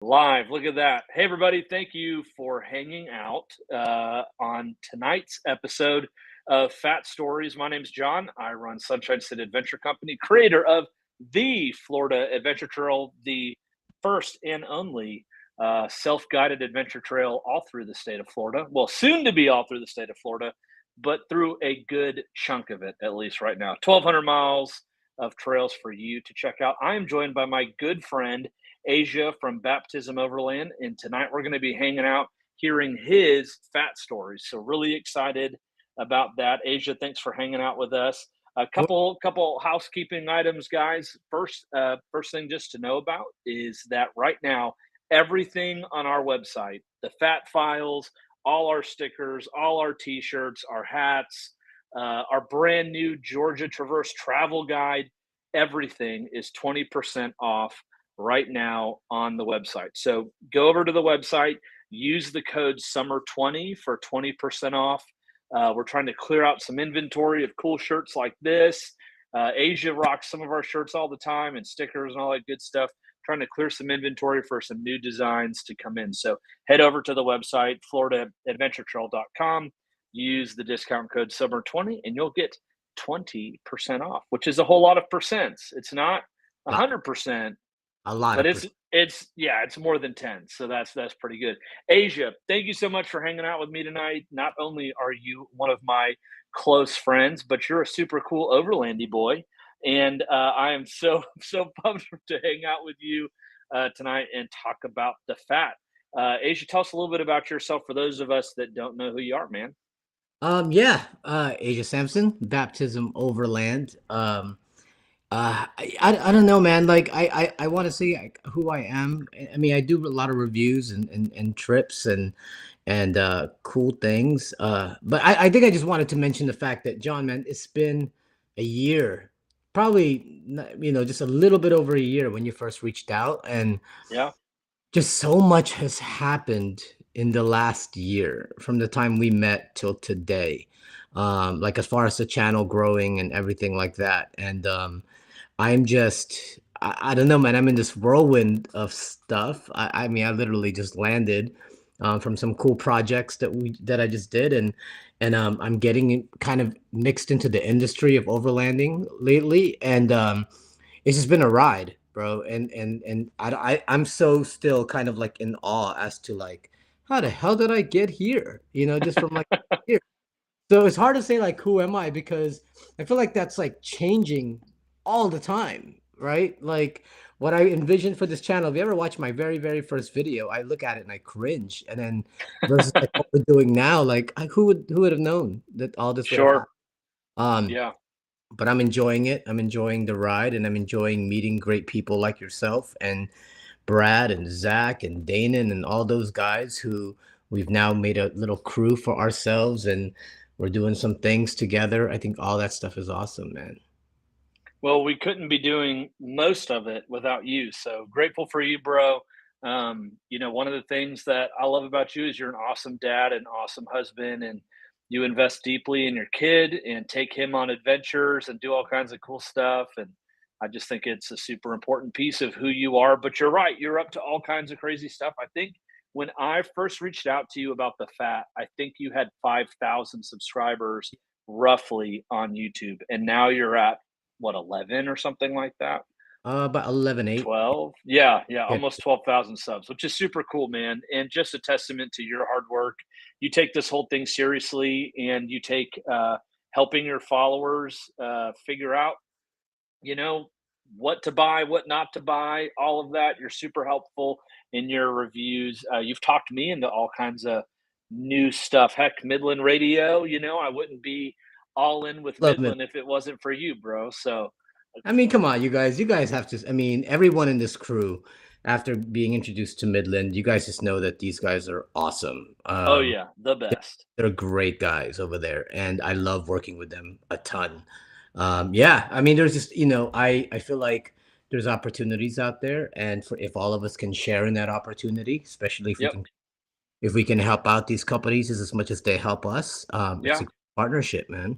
Live, look at that. Hey, everybody, thank you for hanging out on tonight's episode of Fat Stories. My name's John. I run Sunshine City Adventure Company, creator of the Florida Adventure Trail, the first and only self guided adventure trail all through the state of Florida. Well, soon to be all through the state of Florida, but through a good chunk of it, at least right now. 1,200 miles of trails for you to check out. I am joined by my good friend Asia from Baptism Overland. And tonight we're going to be hanging out, hearing his fat stories. So really excited about that. Asia, thanks for hanging out with us. A couple housekeeping items, guys. First thing just to know about is that right now everything on our website, the fat files, all our stickers, all our t-shirts, our hats, our brand new Georgia Traverse travel guide, everything is 20% off right now on the website. So go over to the website, use the code SUMMER20 for 20% off. We're trying to clear out some inventory of cool shirts like this. Asia rocks some of our shirts all the time and stickers and all that good stuff. Trying to clear some inventory for some new designs to come in. So head over to the website, FloridaAdventureTrail.com. Use the discount code SUMMER20 and you'll get 20% off, which is a whole lot of percents. It's not Lot, 100%, a lot but of it's more than 10. So that's pretty good. Asia, thank you so much for hanging out with me tonight. Not only are you one of my close friends, but you're a super cool overlandy boy. And I am so pumped to hang out with you tonight and talk about the fat. Asia, tell us a little bit about yourself for those of us that don't know who you are, man. Yeah, Asia Sampson, Baptism Overland. I don't know, man. Like I want to say who I am. I mean, I do a lot of reviews and trips and cool things. But I think I just wanted to mention the fact that John, man, it's been a year, probably just a little bit over a year when you first reached out, and Yeah. just so much has happened in the last year from the time we met till today. Like as far as the channel growing and everything like that. And I'm just I don't know, man. I'm in this whirlwind of stuff. I mean, I literally just landed from some cool projects that I just did, and I'm getting kind of mixed into the industry of overlanding lately, and it's just been a ride, bro. And I'm so still kind of like in awe as to like how the hell did I get here? Just from like here. So it's hard to say like who am I, because I feel like that's like changing all the time, right? Like what I envisioned for this channel. If you ever watch my very, very first video, I look at it and I cringe. And then versus like what we're doing now, like who would have known that all this would have happened? Sure. Um, Yeah. but I'm enjoying it. I'm enjoying the ride, and I'm enjoying meeting great people like yourself and Brad and Zach and Danon and all those guys who we've now made a little crew for ourselves, and we're doing some things together. I think all that stuff is awesome, man. Well, we couldn't be doing most of it without you. So grateful for you, bro. One of the things that I love about you is you're an awesome dad and awesome husband, and you invest deeply in your kid and take him on adventures and do all kinds of cool stuff. And I just think it's a super important piece of who you are. But you're right, you're up to all kinds of crazy stuff. I think when I first reached out to you about the fat, I think you had 5,000 subscribers roughly on YouTube, and now you're at what, 11 or something like that? About 11-8. 12? Yeah, yeah, Yeah. almost 12,000 subs, which is super cool, man. And just a testament to your hard work. You take this whole thing seriously, and you take helping your followers figure out, you know, what to buy, what not to buy, all of that. You're super helpful in your reviews. You've talked me into all kinds of new stuff. Heck, Midland Radio, I wouldn't be all in with Love it. Midland if it wasn't for you, bro. So, I mean, come on, you guys. You guys have to. I mean, everyone in this crew, after being introduced to Midland, you guys just know that these guys are awesome. oh yeah, the best. They're great guys over there, and I love working with them a ton. Yeah, I mean, there's just I feel like there's opportunities out there, and if all of us can share in that opportunity, especially if we Yep. can help out these companies as much as they help us, it's Yeah. a partnership, man.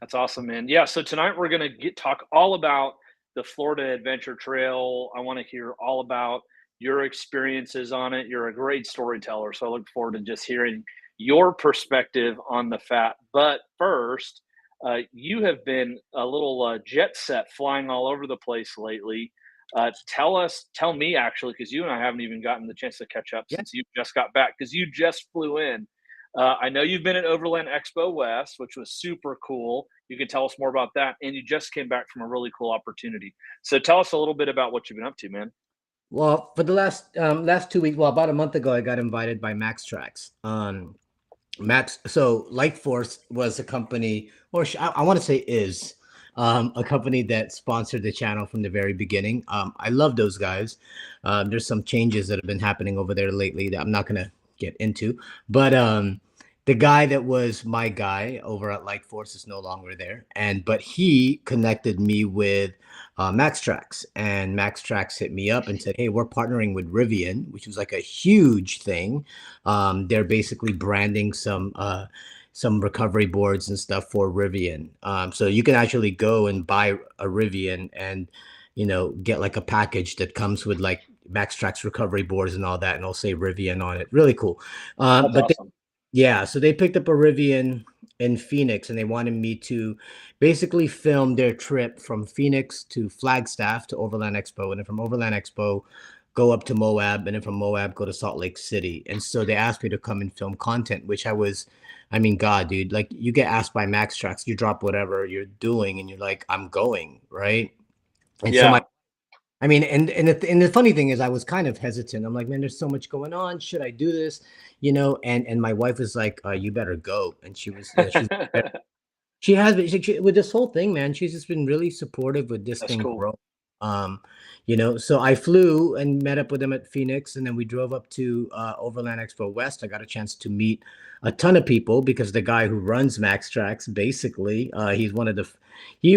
That's awesome, man. Yeah. So tonight we're gonna talk all about the Florida Adventure Trail. I want to hear all about your experiences on it. You're a great storyteller, so I look forward to just hearing your perspective on the fat. But first, you have been a little jet set flying all over the place lately. Tell me actually, because you and I haven't even gotten the chance to catch up Yeah. since you just got back, because you just flew in. I know you've been at Overland Expo West, which was super cool. You can tell us more about that, and you just came back from a really cool opportunity. So tell us a little bit about what you've been up to, man. Well, for the last 2 weeks, well, about a month ago, I got invited by Max Tracks. Max, so Lightforce was a company, or I want to say is a company that sponsored the channel from the very beginning. I love those guys. There's some changes that have been happening over there lately that I'm not going to get into, but the guy that was my guy over at Lightforce is no longer there, but he connected me with Max Tracks, and Max Tracks hit me up and said, "Hey, we're partnering with Rivian," which was like a huge thing. They're basically branding some recovery boards and stuff for Rivian. So you can actually go and buy a Rivian and get like a package that comes with like Max Tracks recovery boards and all that, and it'll say Rivian on it. Really cool. That's But awesome. yeah, so they picked up a Rivian in Phoenix, and they wanted me to basically film their trip from Phoenix to Flagstaff to Overland Expo, and then from Overland Expo, go up to Moab, and then from Moab, go to Salt Lake City. And so they asked me to come and film content, which I mean, God, dude, like you get asked by Max Tracks, you drop whatever you're doing, and you're like, I'm going, right? And so Yeah. I mean, and the funny thing is, I was kind of hesitant. I'm like, man, there's so much going on. Should I do this? And my wife was like, you better go. And she has been with this whole thing, man. She's just been really supportive with this That's thing cool. grow. So I flew and met up with them at Phoenix, and then we drove up to Overland Expo West. I got a chance to meet a ton of people because the guy who runs Max Tracks, basically, he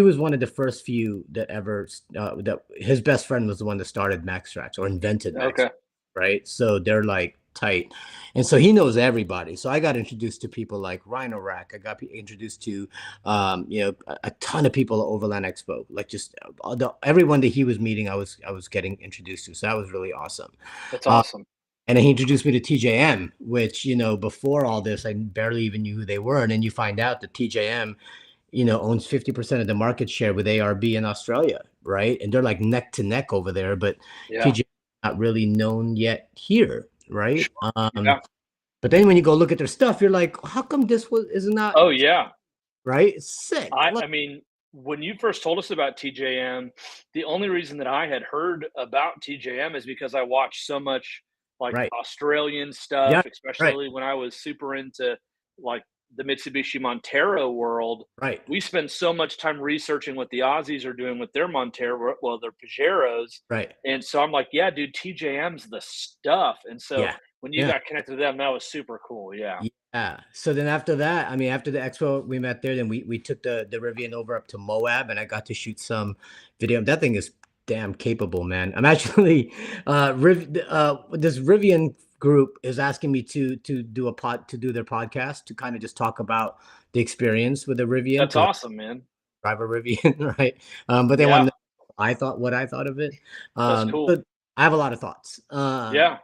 was one of the first few that ever that his best friend was the one that started Max Tracks or invented Max, Okay. right? So they're like tight. And so he knows everybody. So I got introduced to people like Rhino Rack. I got introduced to, a ton of people at Overland Expo. Like just everyone that he was meeting, I was getting introduced to. So that was really awesome. That's Uh, awesome. and then he introduced me to TJM, which before all this, I barely even knew who they were. And then you find out that TJM, owns 50% of the market share with ARB in Australia, right? And they're like neck to neck over there, but Yeah. TJM not really known yet here, right? Sure. Yeah. But then when you go look at their stuff, you're like, how come this is not Oh, yeah. right? It's sick. I mean, when you first told us about TJM, the only reason that I had heard about TJM is because I watched so much like Right. Australian Yeah. stuff, Right. especially when I was super into like the Mitsubishi Montero world. Right. We spend so much time researching what the Aussies are doing with their Montero, well, their Pajeros. Right. And so I'm like, yeah, dude, TJM's the stuff. And so Yeah. when you Yeah. got connected to them, that was super cool. Yeah. Yeah. So then after that, I mean, after the expo we met there, then we took the Rivian over up to Moab, and I got to shoot some video. That thing is damn capable, man. I'm actually this Rivian group is asking me to do their podcast to kind of just talk about the experience with the Rivian That's because awesome, man. I drive a Rivian, right? But they want to Yeah. know what I thought of it. That's cool. But I have a lot of thoughts. Yeah.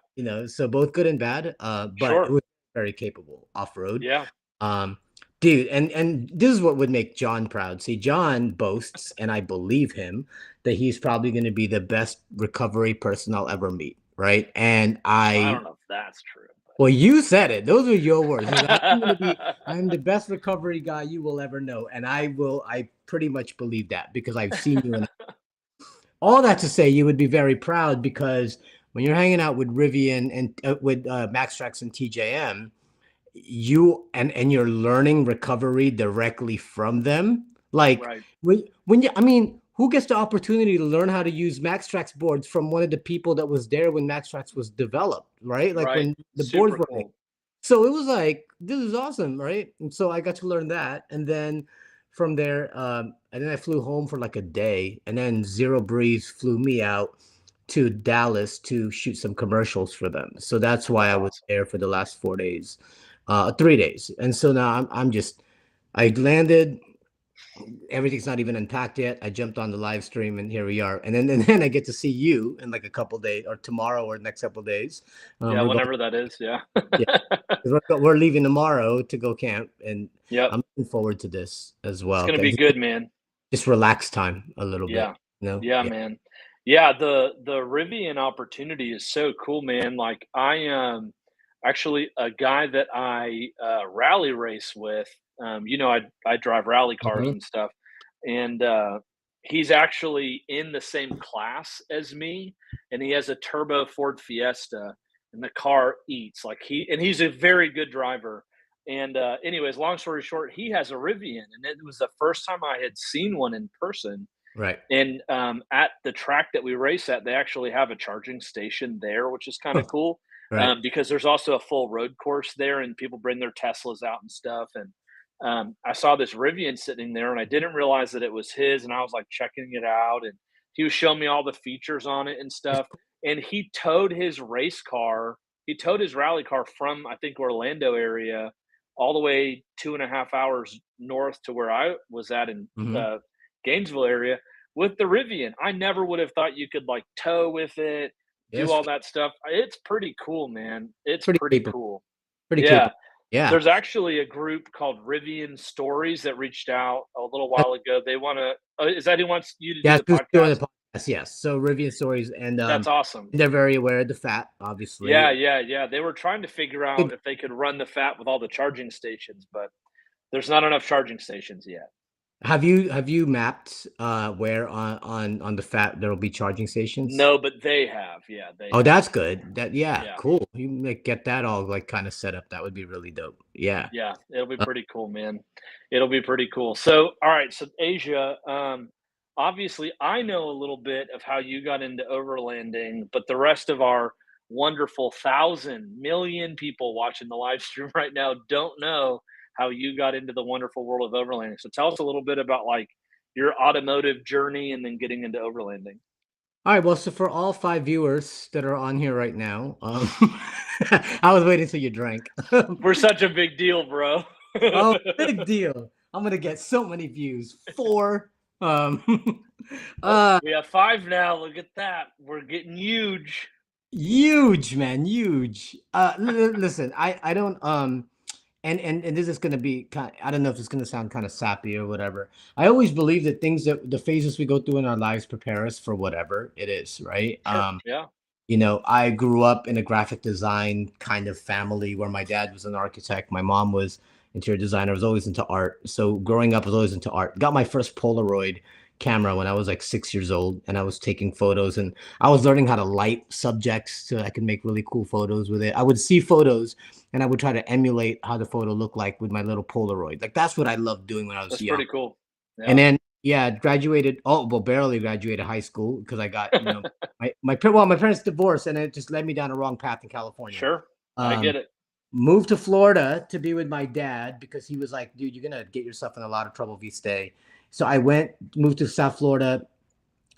So both good and bad. But it Sure. was very capable off road. Yeah. Um, dude, and this is what would make John proud. See, John boasts, and I believe him, that he's probably going to be the best recovery person I'll ever meet. Right. And I don't know if that's true. well, you said it. Those are your words. He said, But I'm the best recovery guy you will ever know. And I pretty much believe that because I've seen you. And all that to say, you would be very proud because when you're hanging out with Rivian and with Max Trax and TJM, you're learning recovery directly from them. Like right. I mean, who gets the opportunity to learn how to use Maxtrax boards from one of the people that was there when Maxtrax was developed, right? Like Right. when the boards Super were made. cool. So it was like, this is awesome, right? And so I got to learn that. And then from there, and then I flew home for like a day, and then Zero Breeze flew me out to Dallas to shoot some commercials for them. So that's why That's I was awesome. there for the last 4 days, 3 days. And so now I landed. Everything's not even unpacked yet. I jumped on the live stream and here we are. And then I get to see you in like a couple days or tomorrow or next couple days. Yeah, We're going, whenever that is. Yeah. yeah, 'cause we're leaving tomorrow to go camp, and Yep. I'm looking forward to this as It's well. gonna be 'Cause good, man. just relax time a little bit, Yeah. you know? Yeah, Yeah. man. Yeah, the Rivian opportunity is so cool, man. Like I actually a guy that I rally race with, I drive rally cars Mhm. and stuff. And he's actually in the same class as me, and he has a turbo Ford Fiesta, and the car eats. He's a very good driver. And anyways, long story short, he has a Rivian, and it was the first time I had seen one in person. Right. And, at the track that we race at, they actually have a charging station there, which is kinda cool, Right. because there's also a full road course there, and people bring their Teslas out and stuff. And, I saw this Rivian sitting there, and I didn't realize that it was his, and I was, like, checking it out, and he was showing me all the features on it and It's stuff. And he towed his rally car from, I think, Orlando area all the way 2.5 hours north to where I was at in, Mhm. Gainesville area with the Rivian. I never would have thought you could like tow with it, do Yes, all that stuff. It's pretty cool, man. It's pretty pretty capable. cool. Pretty Yeah. capable. Yeah. There's actually a group called Rivian Stories that reached out a little while ago. They want to, is that who wants you to do Yeah, the who's doing podcast? the podcast, yes. So Rivian Stories, and That's awesome. they're very aware of the fat, obviously. Yeah, yeah, yeah. They were trying to figure out Good. if they could run the fat with all the charging stations, but there's not enough charging stations yet. Have you mapped where on the fat there'll be charging stations? No, but they have. Yeah, they Oh, have. that's good. Yeah, Yeah. cool. You like get that all like kind of set up. That would be really dope. Yeah. Yeah, it'll be Uh, pretty cool, man. It'll be pretty cool. So, all right, so Asia, obviously, I know a little bit of how you got into overlanding, but the rest of our wonderful 1,000,000,000 people watching the live stream right now don't know how you got into the wonderful world of overlanding. So, tell us a little bit about like your automotive journey and then getting into overlanding. all right. Well, so for all 5 viewers that are on here right now, I was waiting till you drank. We're such a big deal, bro. Oh, big deal. I'm gonna get so many views. Four. Um, Oh, uh, we have 5 now. Look at that. We're getting huge. huge, man, huge. Listen, I don't and this is gonna be kind. I don't know if it's gonna sound kind of sappy or whatever. I always believe that things that the phases we go through in our lives prepare us for whatever it is, right? Sure. Yeah. I grew up in a graphic design kind of family where my dad was an architect, my mom was interior designer, I was always into art. So growing up, I was always into art. Got my first Polaroid camera when I was like 6 years old, and I was taking photos and I was learning how to light subjects so I could make really cool photos with it. I would see photos and I would try to emulate how the photo looked like with my little Polaroid. Like that's what I loved doing when I was That's young. pretty cool. And Yeah. then, yeah, graduated. Oh, well, barely graduated high school because I got, my parents divorced, and it just led me down a wrong path in California. Sure. I Um, get it. Moved to Florida to be with my dad because he was like, dude, you're gonna get yourself in a lot of trouble if you stay. So I moved to South Florida,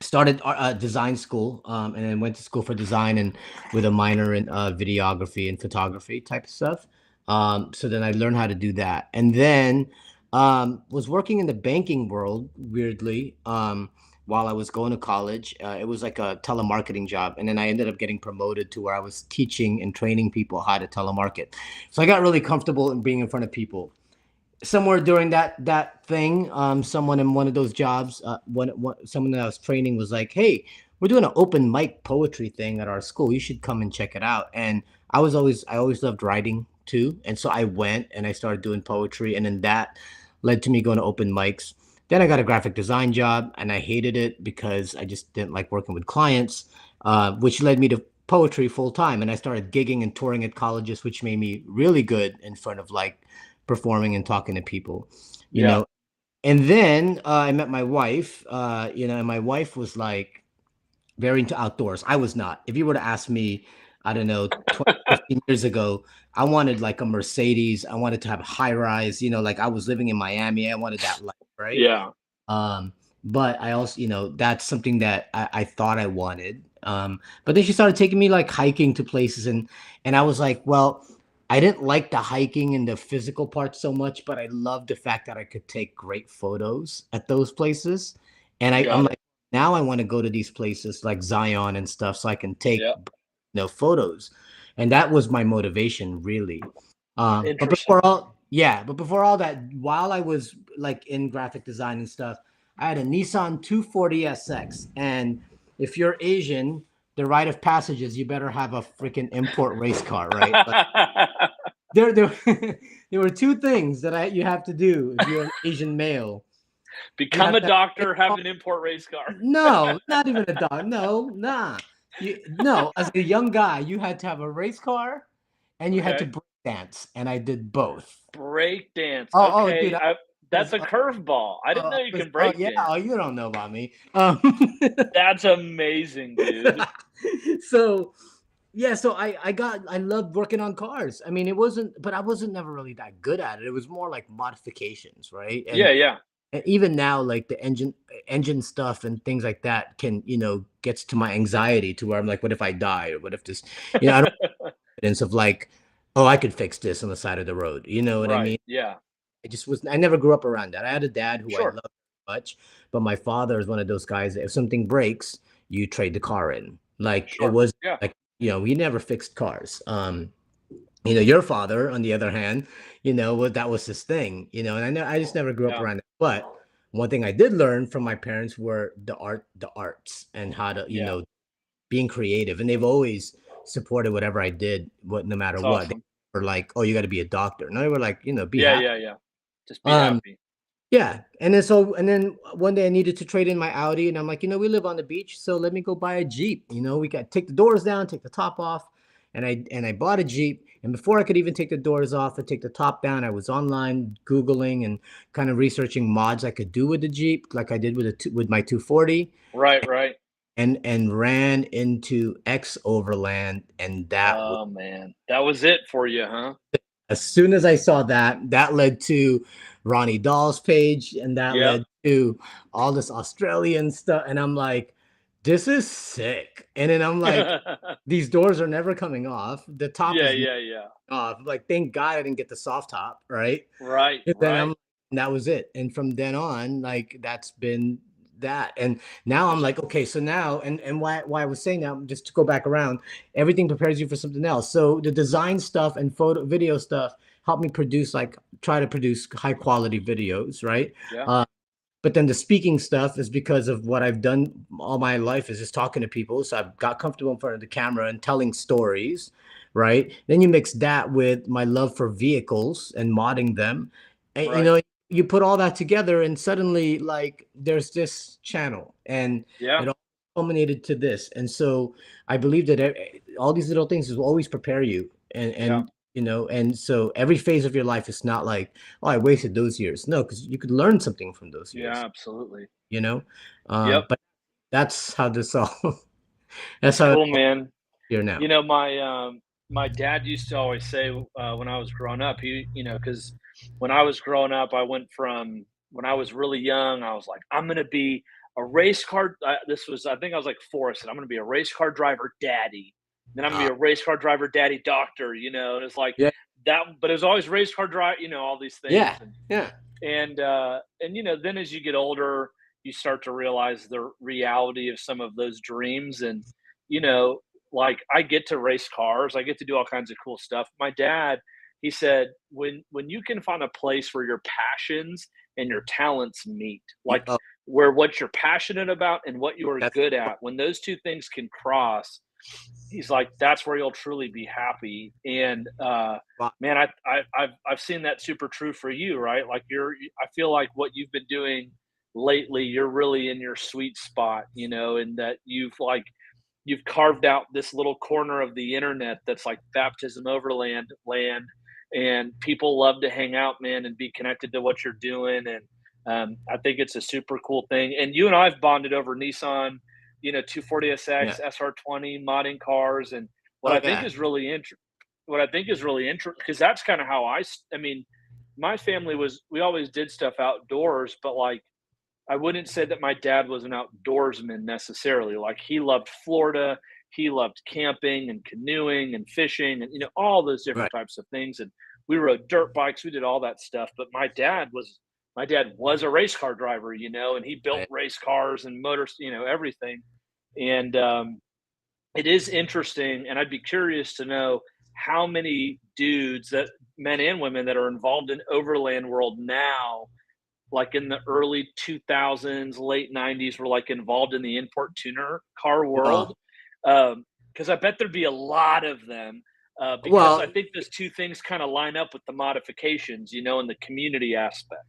started design school, and then went to school for design and with a minor in videography and photography type of stuff. So then I learned how to do that, and then was working in the banking world weirdly while I was going to college. It was like a telemarketing job, and then I ended up getting promoted to where I was teaching and training people how to telemarket. So I got really comfortable in being in front of people somewhere during that thing, someone in one of those jobs, someone that I was training was like, "Hey, we're doing an open mic poetry thing at our school. You should come and check it out." And I always loved writing too, and so I went and I started doing poetry, and then that led to me going to open mics. Then I got a graphic design job, and I hated it because I just didn't like working with clients, which led me to poetry full time. And I started gigging and touring at colleges, which made me really good in front of like performing and talking to people, you Yeah. know. And then I met my wife, and my wife was like very into outdoors. I was not. If you were to ask me, I don't know, 20, 15 years ago, I wanted like a Mercedes. I wanted to have high rise, like I was living in Miami. I wanted that life, right? Yeah. Um, but I also, that's something that I thought I wanted. But then she started taking me like hiking to places, and I was like, well, I didn't like the hiking and the physical part so much, but I loved the fact that I could take great photos at those places. And I'm Got it. like, now I want to go to these places like Zion and stuff so I can take, Yeah. photos. And that was my motivation, really. But Interesting. before all that, while I was like in graphic design and stuff, I had a Nissan 240 SX. And if you're Asian, the rite of passage is you better have a freaking import race car, right? Like, there there were two things that you have to do if you're an Asian male. You Become have a to doctor, have an import race car. no, not even a dog. No, nah. No, as a young guy, you had to have a race car and you had to Okay. break dance, and I did both. Break dance. Dude, Okay. was That's a curveball. I didn't know you can break yeah, dance. you don't know about me. That's amazing, dude. So yeah, so I loved working on cars. I mean, it wasn't, but I wasn't never really that good at it. It was more like modifications, right? Yeah, yeah. And even now, like the engine stuff and things like that can, gets to my anxiety to where I'm like, what if I die? Or what if this, I don't have evidence of like, oh, I could fix this on the side of the road. You know what I Right. mean? Yeah. I never grew up around that. I had a dad who I Sure. loved much, but my father is one of those guys that if something breaks, you trade the car in. Like it Sure. was Yeah. like, we never fixed cars. Your father, on the other hand, that was his thing, and I just never grew up Yeah. around it. But one thing I did learn from my parents were the arts and how to, Yeah. being creative. And they've always supported whatever I did, no matter That's what. They awesome. were like, oh, you got to be a doctor. No, they were like, be Yeah, happy. yeah, yeah. Just be Um, happy. yeah. And then one day I needed to trade in my Audi, and I'm like, we live on the beach, so let me go buy a Jeep. We got take the doors down, take the top off, and I bought a Jeep. And before I could even take the doors off and take the top down, I was online Googling and kind of researching mods I could do with the Jeep, like I did with my 240, Right, right. and ran into X Overland, and that was Oh man. That was it for you, huh? as soon as I saw that, that led to Ronnie Dahl's page, and that Yep. led to all this Australian stuff. And I'm like, this is sick. And then I'm like, these doors are never coming off. The top Yeah, is never yeah, yeah. off. Like, thank God I didn't get the soft top, right? Right, And then right. that was it. And from then on, like that's been that. And now I'm like, okay, so now, and why I was saying that, just to go back around, everything prepares you for something else. So the design stuff and photo video stuff helped me try to produce high quality videos, right? Yeah. But then the speaking stuff is because of what I've done all my life, is just talking to people. So I've got comfortable in front of the camera and telling stories, right? Then you mix that with my love for vehicles and modding them. And Right. you put all that together, and suddenly like there's this channel, and Yeah. it all culminated to this. And so I believe that all these little things will always prepare you. Yeah. And so every phase of your life is not like, oh, I wasted those years. No, because you could learn something from those Yeah, years, absolutely. you know? Yep. But that's how this all, that's That's how it's cool, man. here now. My dad used to always say when I was growing up, because when I was growing up, I went from when I was really young, I was like, I'm gonna be a race car. This was, I think I was like 4. I said, I'm gonna be a race car driver, daddy. Then I'm gonna be Uh, a race car driver, daddy, doctor. And it's like yeah, that, but it was always race car drive. All these yeah, things, yeah, then as you get older, you start to realize the reality of some of those dreams. And you know like, I get to race cars, I get to do all kinds of cool stuff. My dad, he said, when you can find a place where your passions and your talents meet, yeah. like where what you're passionate about and what you are That's good at, when those two things can cross, he's like, that's where you'll truly be happy. And wow. man, I've seen that super true for you, right? Like I feel like what you've been doing lately, you're really in your sweet spot, and that you've carved out this little corner of the internet that's like Baptism Overland land, and people love to hang out, man, and be connected to what you're doing. And I think it's a super cool thing. And you and I've bonded over Nissan, 240SX, Yeah. SR20 modding cars. And what Oh I think yeah. is really what I think is really interesting, because that's kind of how I mean, my family we always did stuff outdoors, but like I wouldn't say that my dad was an outdoorsman necessarily. Like he loved Florida. he loved camping and canoeing and fishing and all those different Right. types of things. And we rode dirt bikes, we did all that stuff. But my dad was a race car driver, and he built Right. race cars and motors, everything. And it is interesting, and I'd be curious to know how many dudes, that men and women, that are involved in overland world now, like in the early 2000s, late 90s, were like involved in the import tuner car world. Well, Because I bet there'd be a lot of them. Because I well, think those two things kind of line up with the modifications, and the community aspect.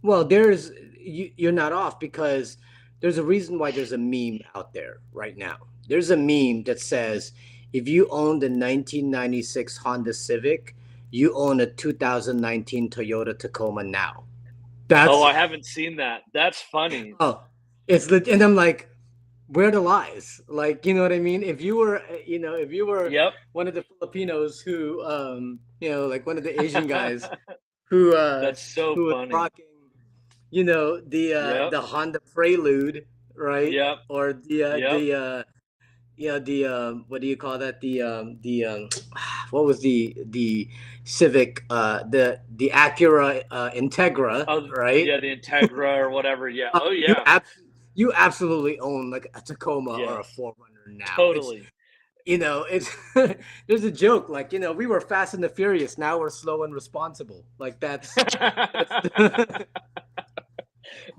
Well, you're not off because there's a reason why there's a meme out there right now. There's a meme that says if you own the 1996 Honda Civic, you own a 2019 Toyota Tacoma now. Oh, That's I haven't seen that. That's funny. oh, and I'm like, where are the lies? Like, you know what I mean? If you were Yep. one of the Filipinos who, like one of the Asian guys who That's so who was funny. rocking, Yep. the Honda Prelude, right? Yep. Or Yep. what do you call that? What was the Civic, the Acura Integra, Oh, right? yeah, the Integra or whatever. Yeah. Oh, You yeah. you absolutely own like a Tacoma or Yeah. a Forerunner now. Totally. It's there's a joke like, we were Fast and the Furious, now we're slow and responsible. Like that's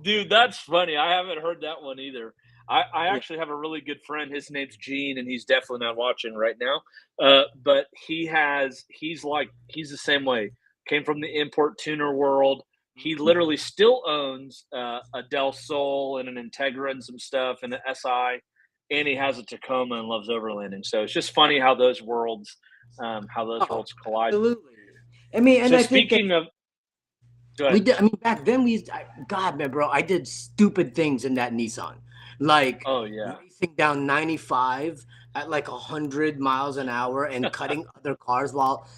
Dude, that's funny. I haven't heard that one either. I yeah. actually have a really good friend. His name's Gene, and he's definitely not watching right now. But he's the same way. Came from the import tuner world. He literally still owns a Del Sol and an Integra and some stuff and an SI, and he has a Tacoma and loves overlanding. So it's just funny how those Oh, worlds collide. absolutely. I mean, and So I think that speaking of, go we ahead. did. I mean, back then God, man, bro, I did stupid things in that Nissan, like Oh yeah. racing down 95 at like 100 miles an hour and cutting other cars and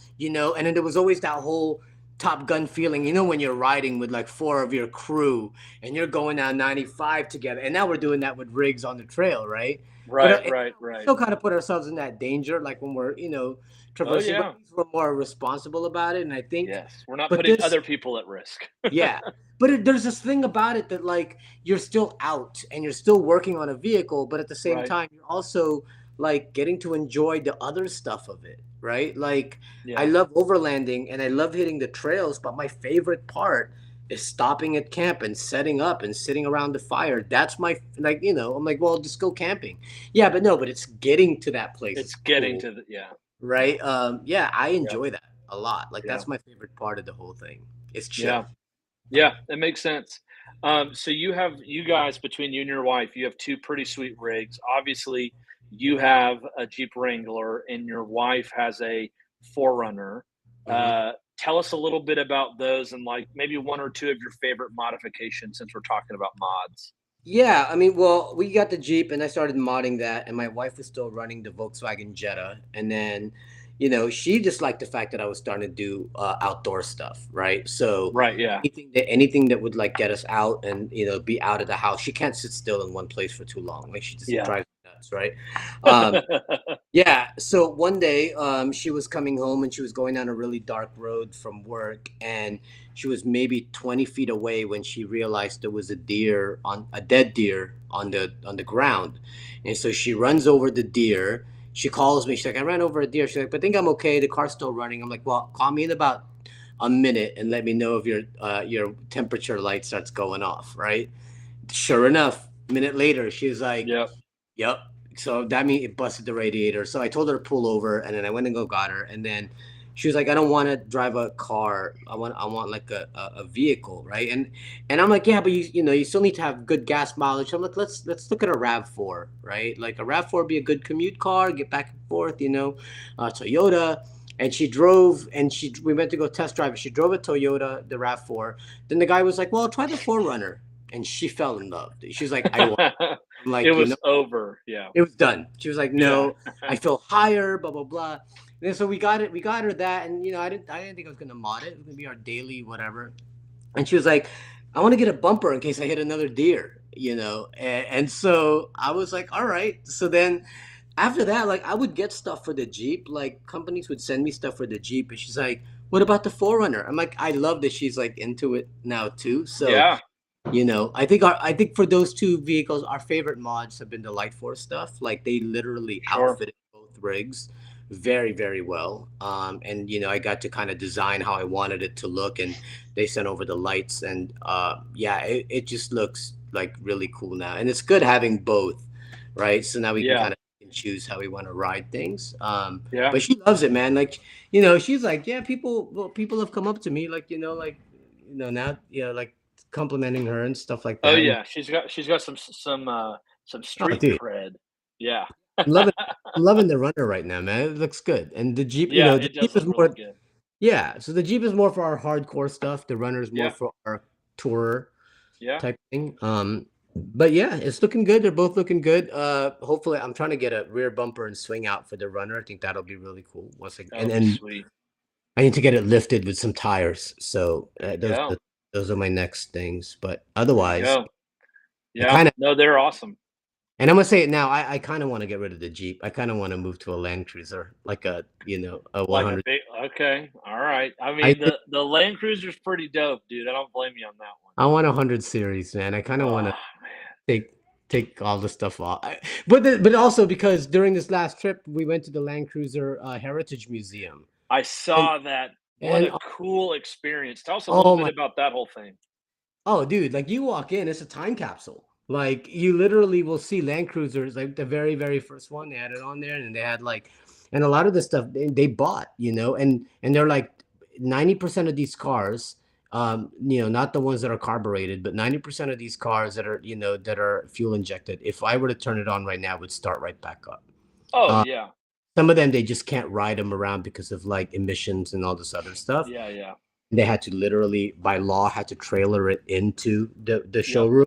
then there was always that whole Top Gun feeling, when you're riding with like four of your crew and you're going down 95 together. And now we're doing that with rigs on the trail, right? But Right, right, we right. still kind of put ourselves in that danger, like when we're, Oh traversing, but yeah. at least we're more responsible about it. And I think, Yes, we're not but putting this other people at risk. yeah, but there's this thing about it that like you're still out and you're still working on a vehicle, but at the same Right. time you're also like getting to enjoy the other stuff of it, right? Like I Yeah. love overlanding and I love hitting the trails, but my favorite part is stopping at camp and setting up and sitting around the fire. That's my like, I'm like, well, just go camping. Yeah, but no, but it's getting to that place is It's getting cool, to the yeah. right? Yeah, I Yep. enjoy that a lot. Like Yeah. that's my favorite part of the whole thing. It's Yeah. chill. Yeah, that makes sense. So you guys, between you and your wife, you have two pretty sweet rigs. Obviously, you have a Jeep Wrangler and your wife has a Forerunner. Mhm. Tell us a little bit about those and like maybe one or two of your favorite modifications since we're talking about mods. Yeah, I mean, well, we got the Jeep and I started modding that, and my wife was still running the Volkswagen Jetta. And then, she just liked the fact that I was starting to do outdoor stuff, right? So Right, yeah. anything that would like get us out and be out of the house. She can't sit still in one place for too long. Like she just Yeah. drives me nuts, right? Um, yeah. So one day, she was coming home and she was going down a really dark road from work, and she was maybe 20 feet away when she realized there was a dead deer on the ground, and so she runs over the deer. She calls me. She's like, "I ran over a deer." She's like, "But I think I'm okay. The car's still running." I'm like, "Well, call me in about a minute and let me know if your temperature light starts going off." Right. Sure enough, a minute later, she's like, Yep. "Yep." So that means it busted the radiator. So I told her to pull over, and then I went and got her. And then she was like, "I don't want to drive a car. I want like a vehicle, right?" And I'm like, "Yeah, but you still need to have good gas mileage." I'm like, "Let's look at a Rav4, right? Like a Rav4 would be a good commute car, get back and forth, Toyota." And she drove, and we went to go test drive it. She drove a Toyota, the Rav4. Then the guy was like, "Well, try the Forerunner," and she fell in love. She's like, "I want." I'm It like, was over. Yeah. it was done. She was like, Yeah. "No, I feel higher, blah blah blah." And then so we got it. We got her that, and I didn't think I was gonna mod it. It was gonna be our daily whatever. And she was like, "I want to get a bumper in case I hit another deer." And so I was like, "All right." So then after that, like I would get stuff for the Jeep. Like companies would send me stuff for the Jeep, and she's like, "What about the Forerunner?" I'm like, I love that she's like into it now too. So Yeah, I think for those two vehicles, our favorite mods have been the Light Force stuff. Like they literally sure. outfitted both rigs very, very well. And I got to kind of design how I wanted it to look, and they sent over the lights, and yeah, it just looks like really cool now, and it's good having both, right? So now we can Yeah, kind of choose how we want to ride things. yeah. But she loves it, man. Like she's like, yeah, people have come up to me, like now, like complimenting her and stuff like Oh that. And yeah, she's got some oh, street dude, cred. Yeah. I'm loving I'm loving the runner right now, man. It looks good. And the Jeep, Yeah, the it does Jeep is look really more, good. yeah. So the Jeep is more for our hardcore stuff. The runner is more Yeah, for our tourer yeah. type thing. But yeah, it's looking good. They're both looking good. Hopefully, I'm trying to get a rear bumper and swing out for the runner. I think that'll be really cool. That And would be then sweet. I need to get it lifted with some tires. So There you go. those are my next things. But There you otherwise, go. I Yeah. kind of, No, they're awesome. and I'm gonna say it now. I kind of want to get rid of the Jeep. I kind of want to move to a Land Cruiser, like a Like a 100. big okay, all right. I I mean, think the Land Cruiser's pretty dope, dude. I don't blame you on that one. I want a 100 series, man. I kind of want Oh to man. take all the stuff off. But also because during this last trip, we went to the Land Cruiser Heritage Museum, I and saw that. What and a cool experience. Tell us a little oh bit my, about that whole thing. oh dude, like you walk in, it's a time capsule. Like you literally will see Land Cruisers, like the very very first one. They had it on there, and they had like, and a lot of the stuff they bought, and they're like 90% of these cars. Not the ones that are carbureted, but 90% of these cars that are fuel injected. If I were to turn it on right now, it would start right back up. Oh Uh, yeah. some of them they just can't ride them around because of like emissions and all this other stuff. Yeah, yeah. They had to literally, by law, had to trailer it into the Yep. showroom.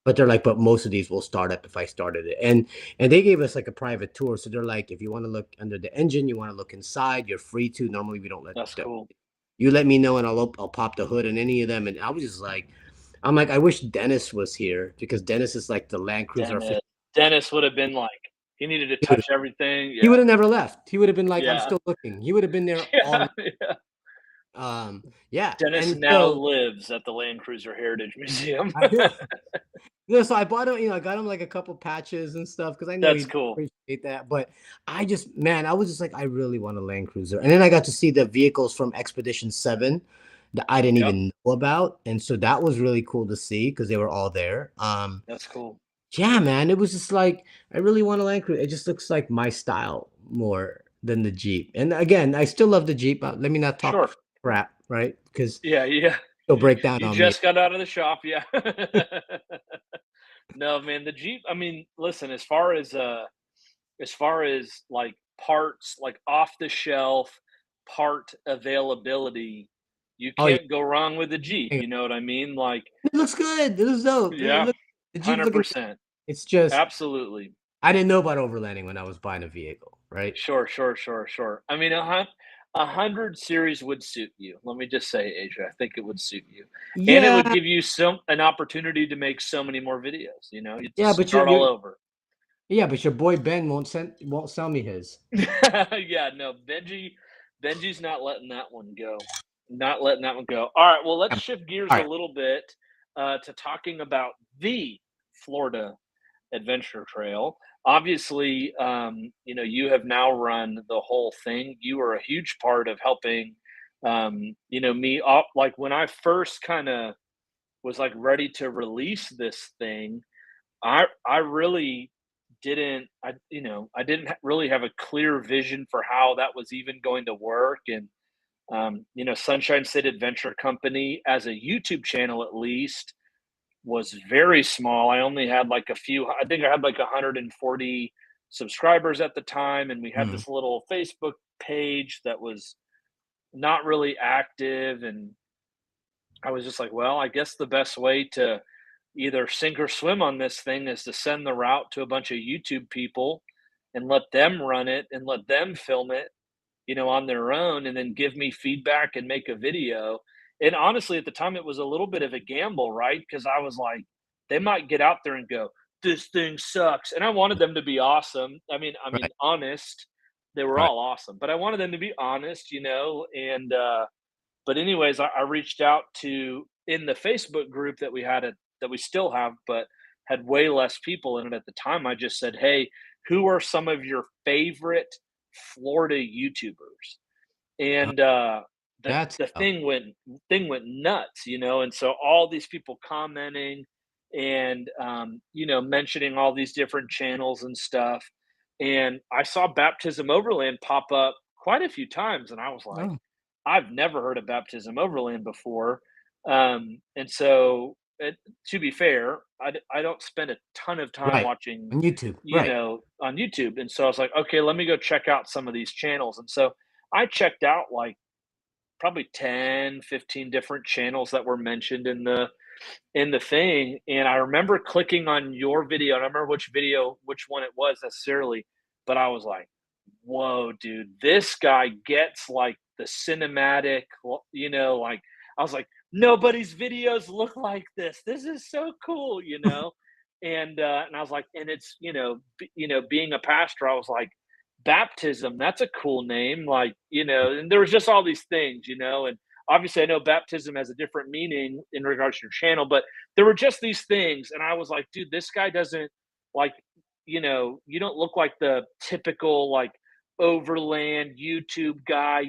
But they're like, but most of these will start up if I started it. And they gave us like a private tour. So they're like, if you want to look under the engine, you want to look inside, you're free to. Normally we don't let That's cool. you let me know, and I'll pop the hood in any of them. And I was just like, I'm like, I wish Dennis was here because Dennis is like the Land Cruiser. Dennis would have been like he needed to He would touch everything. he Yeah. would have never left. He would have been like, I'm Yeah. still looking. He would have been there Yeah, all. yeah. Yeah, Dennis and now so lives at the Land Cruiser Heritage Museum. I do. So I bought him, I got him like a couple patches and stuff because I know That's he'd cool. appreciate that. But man, I was just like, I really want a Land Cruiser. And then I got to see the vehicles from Expedition 7 that I didn't Yep. even know about. And so that was really cool to see because they were all there. That's cool. Yeah, man, it was just like, I really want a Land Cruiser. It just looks like my style more than the Jeep. And again, I still love the Jeep. Let me not talk Sure. crap, right? Because Yeah, yeah. he'll break down You on me. just got out of the shop, yeah. No, man, the Jeep, I mean, listen, as far as like parts, like off the shelf part availability, you Oh, yeah. can't go wrong with the Jeep, you know what I mean? Like, It looks good. It looks dope. yeah, The Jeep's looking good. 100%. It's just Absolutely. I didn't know about overlanding when I was buying a vehicle, right? Sure, sure, sure, sure. I mean, a 100 series would suit you. Let me just say, Asia, I think it would suit you. And it would Yeah, give you an opportunity to make so many more videos, you know? You yeah, just but start all over. your boy Ben won't sell me his. Yeah, no, Benji's not letting that one go. Not letting that one go. All right, well, let's Yeah, shift gears all a right. little bit to talking about the Florida Adventure Trail. Obviously, you have now run the whole thing. You are a huge part of helping, me up. Like when I first kind of was like ready to release this thing, I really I didn't really have a clear vision for how that was even going to work. And Sunshine State Adventure Company as a YouTube channel at least was very small. I only had like a few. I think I had like 140 subscribers at the time, and we had Mm. this little Facebook page that was not really active. And I was just like, well, I guess the best way to either sink or swim on this thing is to send the route to a bunch of YouTube people and let them run it and let them film it, on their own, and then give me feedback and make a video. And honestly, at the time, it was a little bit of a gamble, right? Because I was like, they might get out there and go, this thing sucks. And I wanted them to be awesome. Right. Honest. They were Right. all awesome, but I wanted them to be honest, and but anyways, I reached out to in the Facebook group that we had that we still have, but had way less people in it at the time. I just said, "Hey, who are some of your favorite Florida YouTubers?" Uh, And that's the how. thing went nuts, and so all these people commenting and mentioning all these different channels and stuff. And I saw Baptism Overland pop up quite a few times, and I was like, Oh, I've never heard of Baptism Overland before. And so, to be fair, I don't spend a ton of time right. watching, On YouTube. Right. on YouTube. And so I was like, okay, let me go check out some of these channels. And so I checked out like probably 10, 15 different channels that were mentioned in the thing. And I remember clicking on your video. And I remember which one it was necessarily, but I was like, whoa, dude, this guy gets like the cinematic, like I was like, nobody's videos look like this. This is so cool. And I was like, and it's, being a pastor, I was like, baptism, that's a cool name. Like, and there was just all these things. And obviously I know baptism has a different meaning in regards to your channel, but there were just these things. And I was like, dude, this guy doesn't like, you don't look like the typical like overland YouTube guy.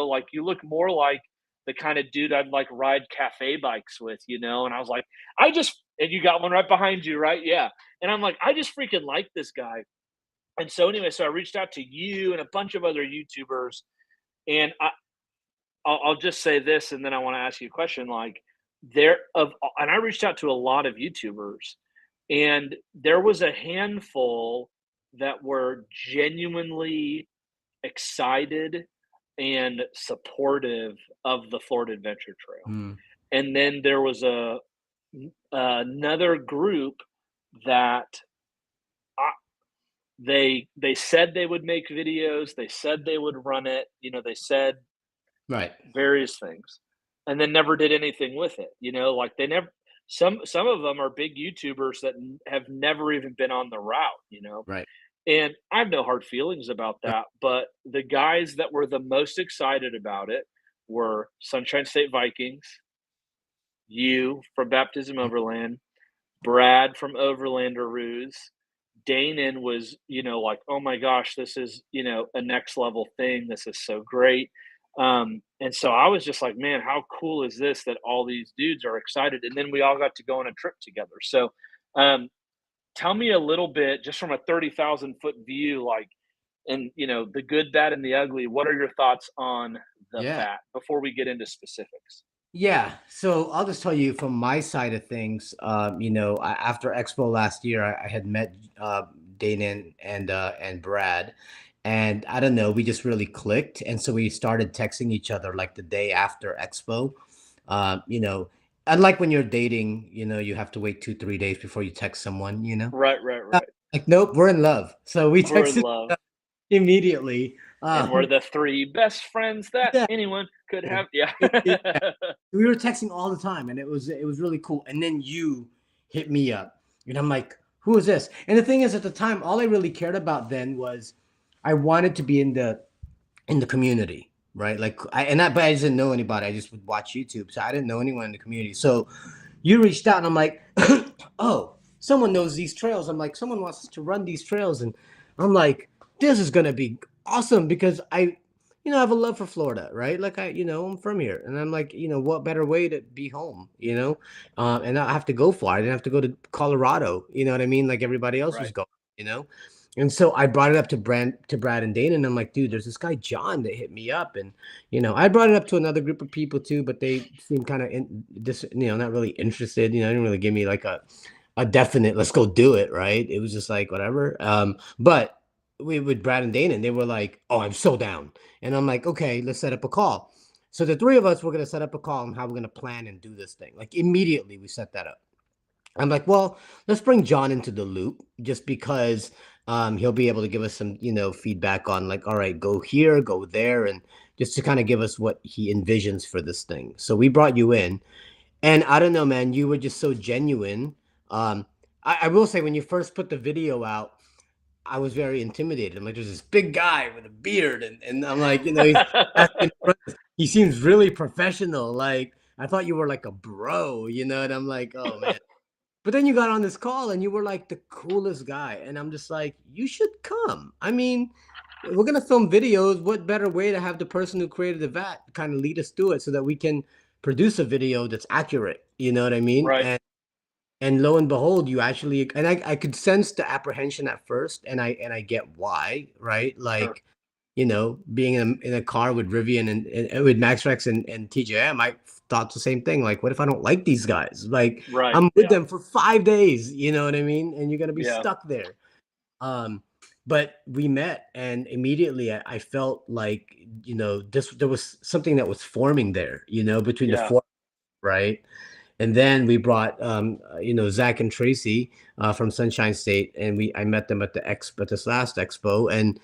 Like you look more like the kind of dude I'd like ride cafe bikes with. And I was like, and you got one right behind you, right? Yeah. And I'm like, I just freaking like this guy. And so anyway, so I reached out to you and a bunch of other YouTubers, and I'll just say this, and then I want to ask you a question. Like, and I reached out to a lot of YouTubers, and there was a handful that were genuinely excited and supportive of the Florida Adventure Trail. Mm, And then there was another group that they said they would make videos, they said they would run it, they said right. various things, and then never did anything with it. Like they never some of them are big YouTubers that have never even been on the route. Right. And I have no hard feelings about Right. that, but the guys that were the most excited about it were Sunshine State Vikings, you from Baptism Mm, Overland, Brad from Overlanderoos. Danon was, like, oh my gosh, this is, a next level thing. This is so great. And so I was just like, man, how cool is this that all these dudes are excited? And then we all got to go on a trip together. So um, tell me a little bit, just from a 30,000 foot view, like, and the good, bad, and the ugly. What are your thoughts on the yeah. fat before we get into specifics? Yeah. So I'll just tell you from my side of things. After Expo last year, I had met Dana and Brad, and I don't know, we just really clicked, and so we started texting each other like the day after Expo. Uh, you know, Unlike when you're dating, you have to wait 2 3 days before you text someone. Right, right, Uh, right. Like, nope, we're in love, so we We're in texted love. immediately. And we're the three best friends that Yeah. anyone could have. Yeah. Yeah. We were texting all the time, and it was really cool. And then you hit me up, and I'm like, who is this? And the thing is, at the time, all I really cared about then was I wanted to be in the community, right? But I didn't know anybody. I just would watch YouTube, so I didn't know anyone in the community. So you reached out, and I'm like, oh, someone knows these trails. I'm like, someone wants us to run these trails, and I'm like, this is gonna be awesome because I have a love for Florida, right? Like I'm from here, and I'm like, what better way to be home. And not have to go far. I didn't have to go to Colorado. You know what I mean? Like everybody else was Right. going. You know. And so I brought it up to Brad and Dana, and I'm like, dude, there's this guy John that hit me up, and I brought it up to another group of people too, but they seemed kind of not really interested. They didn't really give me like a definite let's go do it, right? It was just like whatever. But we with Brad and Dana, and they were like, oh, I'm so down, and I'm like, okay, let's set up a call. So the three of us were gonna set up a call on how we're gonna plan and do this thing. Like immediately, we set that up. I'm like, well, let's bring John into the loop just because he'll be able to give us some, feedback on like, all right, go here, go there, and just to kind of give us what he envisions for this thing. So we brought you in, and I don't know, man, you were just so genuine. Um, I will say when you first put the video out, I was very intimidated. I'm like, there's this big guy with a beard, and I'm like, he's asking questions. He seems really professional. Like, I thought you were like a bro, and I'm like, oh man. But then you got on this call and you were like the coolest guy. And I'm just like, you should come. I mean, we're gonna film videos. What better way to have the person who created the vat kind of lead us through it so that we can produce a video that's accurate? You know what I mean? Right. And lo and behold, you actually, and I could sense the apprehension at first, and I get why, right? Sure. Like, being in a car with Rivian and with Max Rex and TJM, I thought the same thing. Like, what if I don't like these guys? Like, Right. I'm with Yeah. them for 5 days, you know what I mean? And you're gonna be Yeah. stuck there. But we met, and immediately I felt like, there was something that was forming there, between the Yeah. four, right? And then we brought, Zach and Tracy from Sunshine State, and I met them at this last expo, and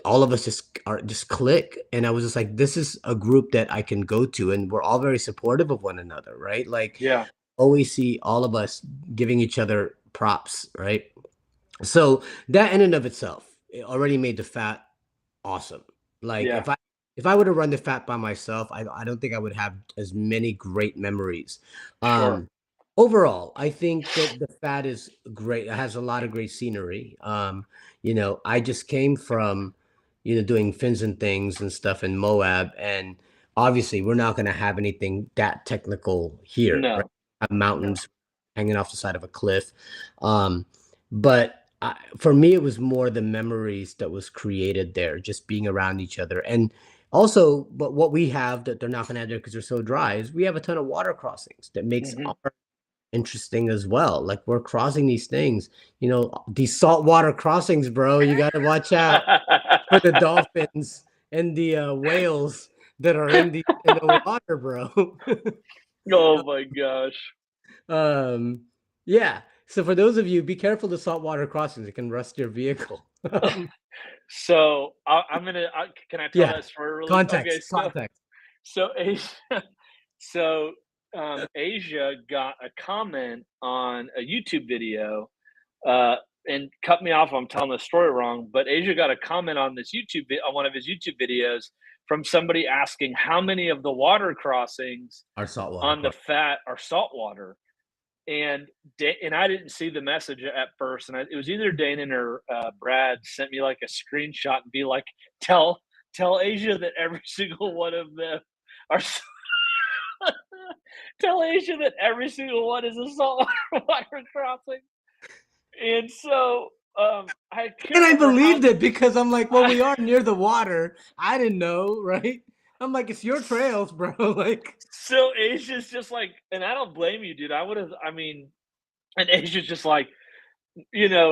all of us just click. And I was just like, this is a group that I can go to, and we're all very supportive of one another, right? Like, Yeah. always see all of us giving each other props, right? So that in and of itself, it already made the fat awesome. Like, Yeah. if I would have run the fat by myself, I don't think I would have as many great memories. Sure. Um, Overall, I think that the fat is great. It has a lot of great scenery. I just came from, doing fins and things and stuff in Moab, and obviously we're not going to have anything that technical here, right? No. Have No. mountains hanging off the side of a cliff. Um, but for me, it was more the memories that was created there, just being around each other. And also, but what we have that they're not going to have there because they're so dry is we have a ton of water crossings that makes Hmm. our interesting as well. Like, we're crossing these things, these saltwater crossings, bro. You got to watch out for the dolphins and the whales that are in the water, bro. Oh my gosh. um, yeah. So for those of you, be careful the saltwater crossings. It can rust your vehicle. So I'm gonna. Can I tell Yeah. that story really? Okay. Context. So Context. Asia, so Asia got a comment on a YouTube video, uh, and cut me off if I'm telling the story wrong. But Asia got a comment on this on one of his YouTube videos from somebody asking how many of the water crossings Our saltwater on the crossing. fat are saltwater. And I didn't see the message at first, and it was either Danon or Brad sent me like a screenshot and be like, "Tell Asia that every single one of them are tell Asia that every single one is a saltwater water crossing." And so I can't And I remember how believed it because I'm like, well, we are near the water. I didn't know, right? I'm like, it's your trails, bro. Like, so Asia's just like, and I don't blame you, dude. I would have, I mean, and Asia's just like,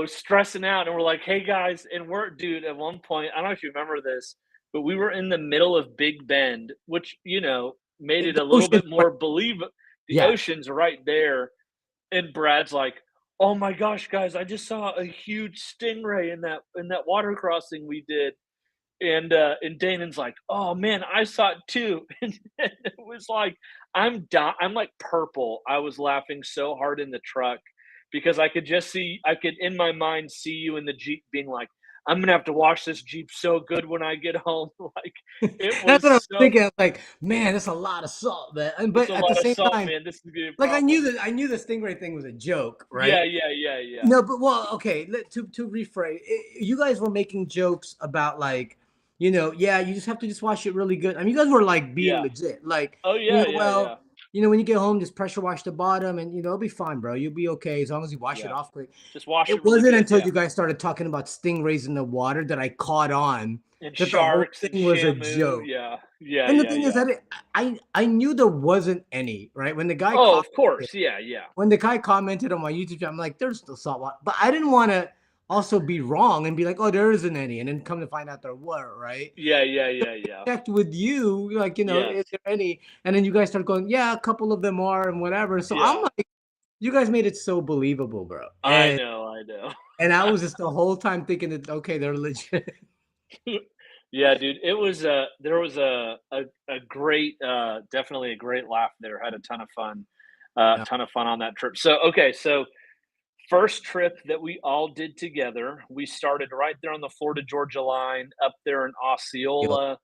stressing out. And we're like, hey guys, and dude, at one point, I don't know if you remember this, but we were in the middle of Big Bend, which, made it the a little ocean. bit more believable. The Yeah. ocean's right there. And Brad's like, oh my gosh, guys, I just saw a huge stingray in that water crossing we did. And Danon's like, "Oh man, I saw it too." And it was like I'm like purple. I was laughing so hard in the truck because I could in my mind see you in the Jeep being like, "I'm gonna have to wash this Jeep so good when I get home." Like it That's what I was was so thinking. I was like, man, that's a lot of salt, man. it's But a at the lot of same salt, time, man. This is gonna be a like, I knew problem. that I knew the stingray thing was a joke, Yeah, right? yeah, yeah, yeah, No, but well, okay. To rephrase, you guys were making jokes about, like, yeah, you just have to just wash it really good. I mean, you guys were like being yeah. legit, like, Oh yeah, yeah, yeah, well, when you get home, just pressure wash the bottom, and it'll be fine, bro. You'll be okay as long as you wash it yeah. off quick. Just wash It it really wasn't good. until Yeah. you guys started talking about stingrays in the water that I caught on And that the whole sharks and thing was a Shamu. joke. Yeah, yeah, And the yeah, thing is yeah. that I knew there wasn't any, right? Oh, of course. Yeah, yeah. When the guy commented on my YouTube channel, I'm like, there's still saltwater. But I didn't want to also be wrong and be like, oh, there isn't any. And then come to find out there were, right? Yeah, yeah, yeah, yeah. Checked with you, like, Yes. is there any? And then you guys start going, yeah, a couple of them are and whatever. So I'm Yeah. like, you guys made it so believable, bro. I And know, I know. I was just the whole time thinking that, okay, they're legit. Yeah, dude, it was there was a great definitely a great laugh there. Had a ton of fun. Yeah. Ton of fun on that trip. So, okay, so first trip that we all did together, we started right there on the Florida Georgia line up there in Yo, Osceola.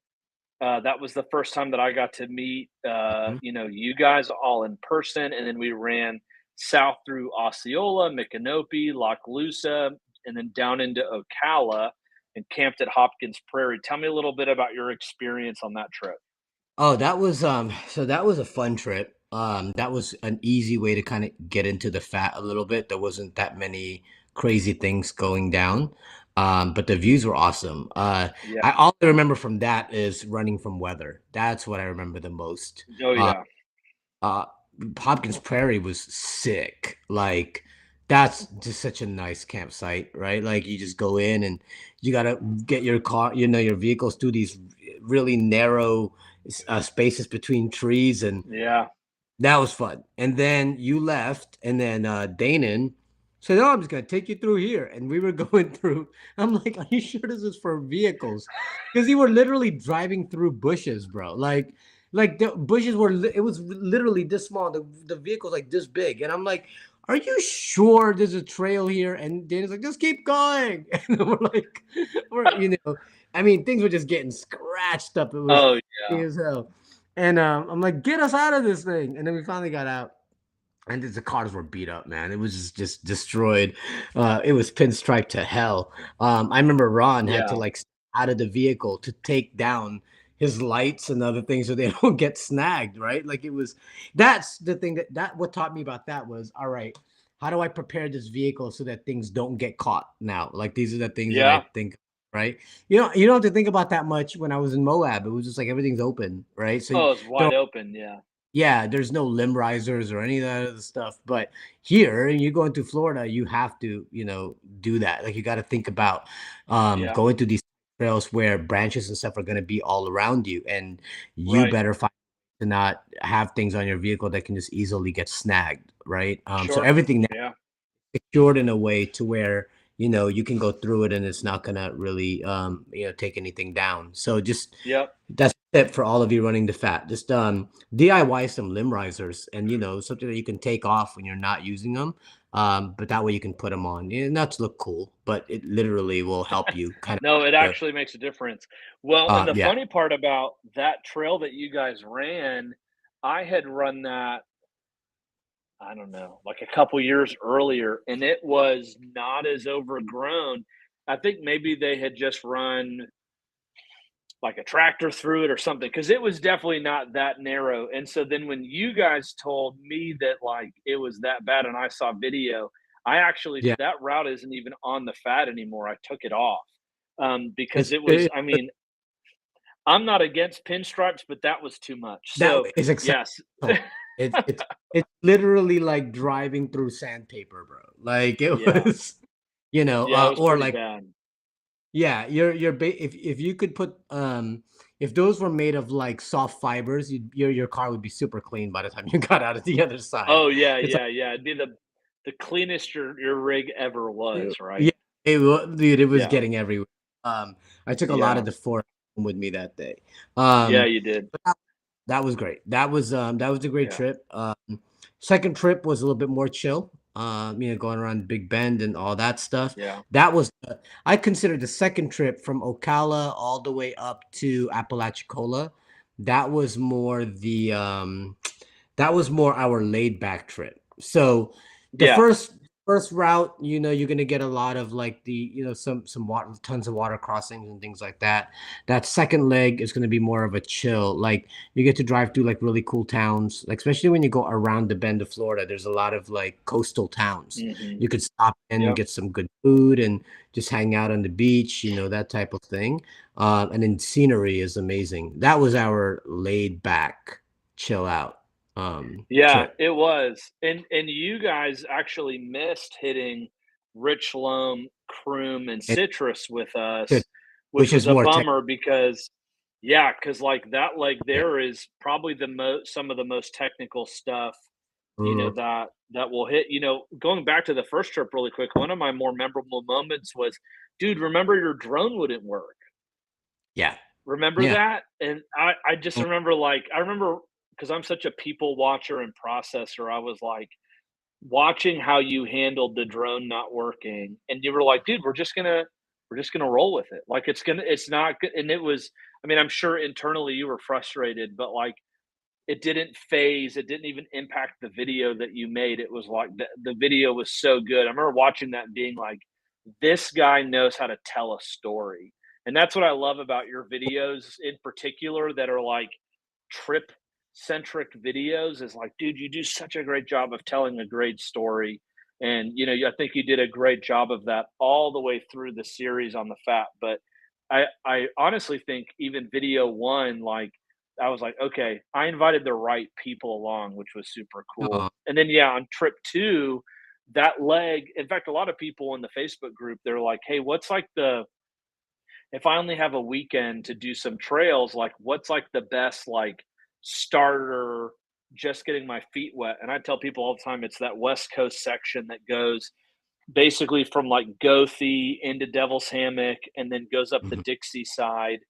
That was the first time that I got to meet, mhm. you guys all in person, and then we ran south through Osceola, Micanopy, Lochloosa, and then down into Ocala and camped at Hopkins Prairie. Tell me a little bit about your experience on that trip. Oh, that was so that was a fun trip. That was an easy way to kind of get into the fat a little bit. There wasn't that many crazy things going down. But the views were awesome. Yeah. I all I remember from that is running from weather. That's what I remember the most. Oh yeah. Uh, Hopkins Prairie was sick. Like that's just such a nice campsite, right? Like you just go in and you gotta get your car, your vehicles through these really narrow spaces between trees, and Yeah. that was fun. And then you left, and then Danon said, "Oh, I'm just gonna take you through here." And we were going through. I'm like, "Are you sure this is for vehicles?" Because you were literally driving through bushes, bro. Like the bushes were. It was literally this small. The vehicle's like this big, and I'm like, "Are you sure there's a trail here?" And Danon's like, "Just keep going." And we're like, I mean, things were just getting scratched up. It was Oh funny yeah. as hell. And I'm like, get us out of this thing. And then we finally got out. And the cars were beat up, man. It was just destroyed. It was pinstripe to hell. I remember Ron had to Yeah. like out of the vehicle to take down his lights and other things so they don't get snagged, right? Like it was that's the thing that what taught me about that was all right, how do I prepare this vehicle so that things don't get caught now? Like these are the things that I Yeah. think, right? You don't have to think about that much when I was in Moab. It was just like everything's open, right? So Oh, it's there wide open. Yeah. yeah, there's no limb risers or any of that other stuff. But here, you go into Florida, you have to, do that. Like you got to think about Yeah. going to these trails where branches and stuff are going to be all around you, and you Right. better find to not have things on your vehicle that can just easily get snagged, right? So Sure. everything Yeah. secured in a way to where you can go through it and it's not gonna really take anything down. So just Yep. that's it for all of you running the fat. Just DIY some limb risers and something that you can take off when you're not using them. But that way you can put them on. Not to look cool, but it literally will help you kind No, it of actually makes a difference. Well, and the yeah. funny part about that trail that you guys ran, I had run that, I don't know, like a couple years earlier, and it was not as overgrown. I think maybe they had just run like a tractor through it or something because it was definitely not that narrow. And so then when you guys told me that like it was that bad and I saw video, I actually, Yeah. that route isn't even on the fat anymore. I took it off because It's it was, I mean, I'm not against pinstripes, but that was too much. that So, is acceptable. yes. It's literally like driving through sandpaper, bro. Like it Yeah. was, Yeah, it was or pretty like bad. yeah, if you could put if those were made of like soft fibers, your car would be super clean by the time you got out of the other side. Oh, yeah, It's like yeah, yeah. It'd be the cleanest your rig ever was, yeah, right? dude, it was Yeah. getting everywhere. I took a lot Yeah. of the forest with me that day. Yeah, Um, you did. but that was great. That was a great Yeah. trip. Second trip was a little bit more chill. Going around Big Bend and all that stuff. Yeah. That was I consider the second trip from Ocala all the way up to Apalachicola. That was more that was more our laid back trip. So the Yeah. first route, you're gonna get a lot of like the some water, tons of water crossings and things like that. That second leg is gonna be more of a chill. Like you get to drive through like really cool towns, like especially when you go around the bend of Florida. There's a lot of like coastal towns. Mhm. You could stop in and Yep. get some good food and just hang out on the beach, that type of thing. And then scenery is amazing. That was our laid back, chill out Yeah, trip. it was. And you guys actually missed hitting Rich Loam, Croom, and And Citrus with good, us, which which was is a more tech. bummer because yeah, because like that leg Yeah. there is probably some of the most technical stuff, Mhm. that will hit. Going back to the first trip really quick, one of my more memorable moments was, dude, remember your drone wouldn't work. Yeah. Remember Yeah. that? And I just remember, like I remember because 'cause I'm such a people watcher and processor, I was like, watching how you handled the drone not working, and you were like, "Dude, we're just gonna roll with it. Like it's not good." And it was, I mean, I'm sure internally you were frustrated, but like it didn't phase, it didn't even impact the video that you made. It was like the video was so good. I remember watching that and being like, this guy knows how to tell a story. And that's what I love about your videos in particular that are like trip centric videos is like, dude, you do such a great job of telling a great story. And I think you did a great job of that all the way through the series on the fat. But I honestly think even video one, like I was like, okay, I invited the right people along, which was super cool. Oh, And then yeah, on trip two, that leg, in fact, a lot of people in the Facebook group, they're like, hey, what's like the if I only have a weekend to do some trails, like what's like the best like starter, just getting my feet wet? And I tell people all the time it's that West Coast section that goes basically from like Gothi into Devil's Hammock and then goes up the mhm, Dixie side,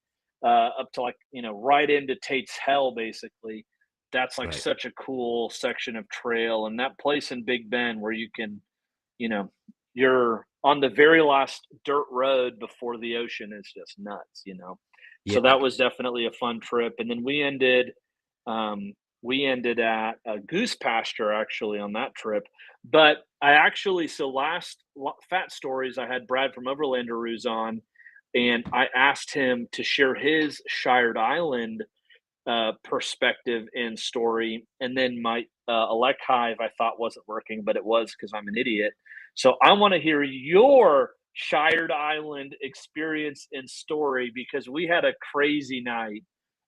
up to like, right into Tate's Hell, basically. That's like right. such a cool section of trail. And that place in Big Bend where you can, you know, you're on the very last dirt road before the ocean is just nuts. So Yeah. that was definitely a fun trip. And then um, we ended at a goose pasture actually on that trip. But I actually, so Fat Stories, I had Brad from Overlanderoos on, and I asked him to share his Shired Island perspective and story. And then my elect hive I thought wasn't working, but it was because I'm an idiot. So I want to hear your Shired Island experience and story because we had a crazy night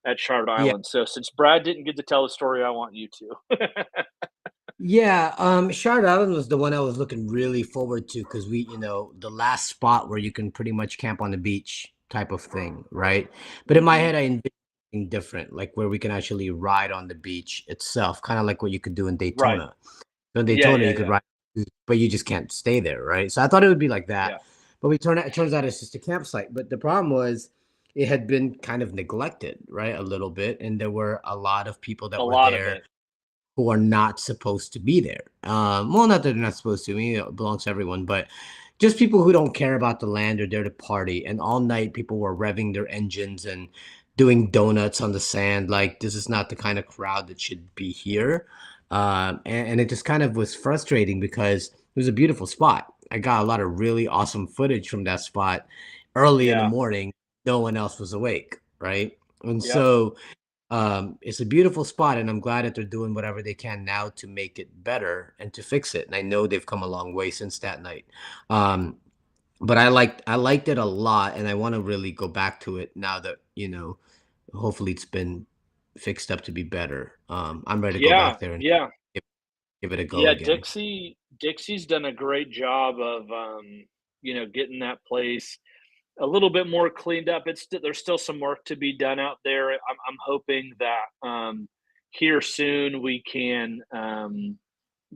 at Shired Yeah. Island. So since Brad didn't get to tell the story, I want you to. Yeah, Shard Island was the one I was looking really forward to because the last spot where you can pretty much camp on the beach type of thing, right? But in my Hmm. head, I envisioned something different, like where we can actually ride on the beach itself, kind of like what you could do in Right. Daytona. So in Yeah. Daytona, Yeah. you could Yeah. ride, but you just can't stay there, right? So I thought it would be like that, Yeah. but it turns out it's just a campsite. But the problem was, it had been kind of neglected, right, a little bit, and there were a lot of people that A were lot of there it. who are not supposed to be there. Well, not that they're not supposed to. I mean, it belongs to everyone, but just people who don't care about the land or there to party. And all night, people were revving their engines and doing donuts on the sand. Like, this is not the kind of crowd that should be here. And it just kind of was frustrating because it was a beautiful spot. I got a lot of really awesome footage from that spot early in the Yeah. morning. No one else was awake, right? And Yep. so it's a beautiful spot, and I'm glad that they're doing whatever they can now to make it better and to fix it. And I know they've come a long way since that night. Um, but I liked it a lot, and I want to really go back to it now that hopefully it's been fixed up to be better. I'm ready to go Yeah. back there and Yeah. give, give it a go Yeah, again. Dixie's done a great job of getting that place a little bit more cleaned up. There's still some work to be done out there. I'm hoping that here soon we can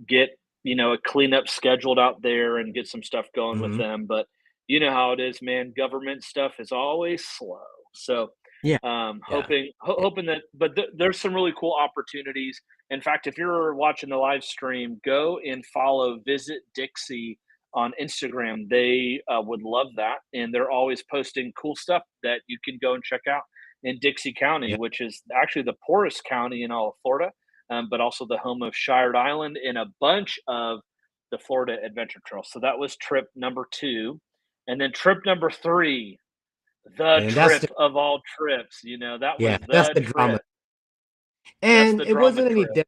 get a cleanup scheduled out there and get some stuff going with Hmm. them. But you know how it is, man. Government stuff is always slow. So Yeah, yeah, yeah, hoping that, but there's some really cool opportunities. In fact, if you're watching the live stream, go and follow Visit Dixie on Instagram. They would love that, and they're always posting cool stuff that you can go and check out in Dixie County, yeah. which is actually the poorest county in all of Florida, but also the home of Shired Island and a bunch of the Florida Adventure Trail. So that was trip number two. And then trip number three, the And that's trip the of all trips, that yeah, was that's the the drama. trip. That's And the drama trip.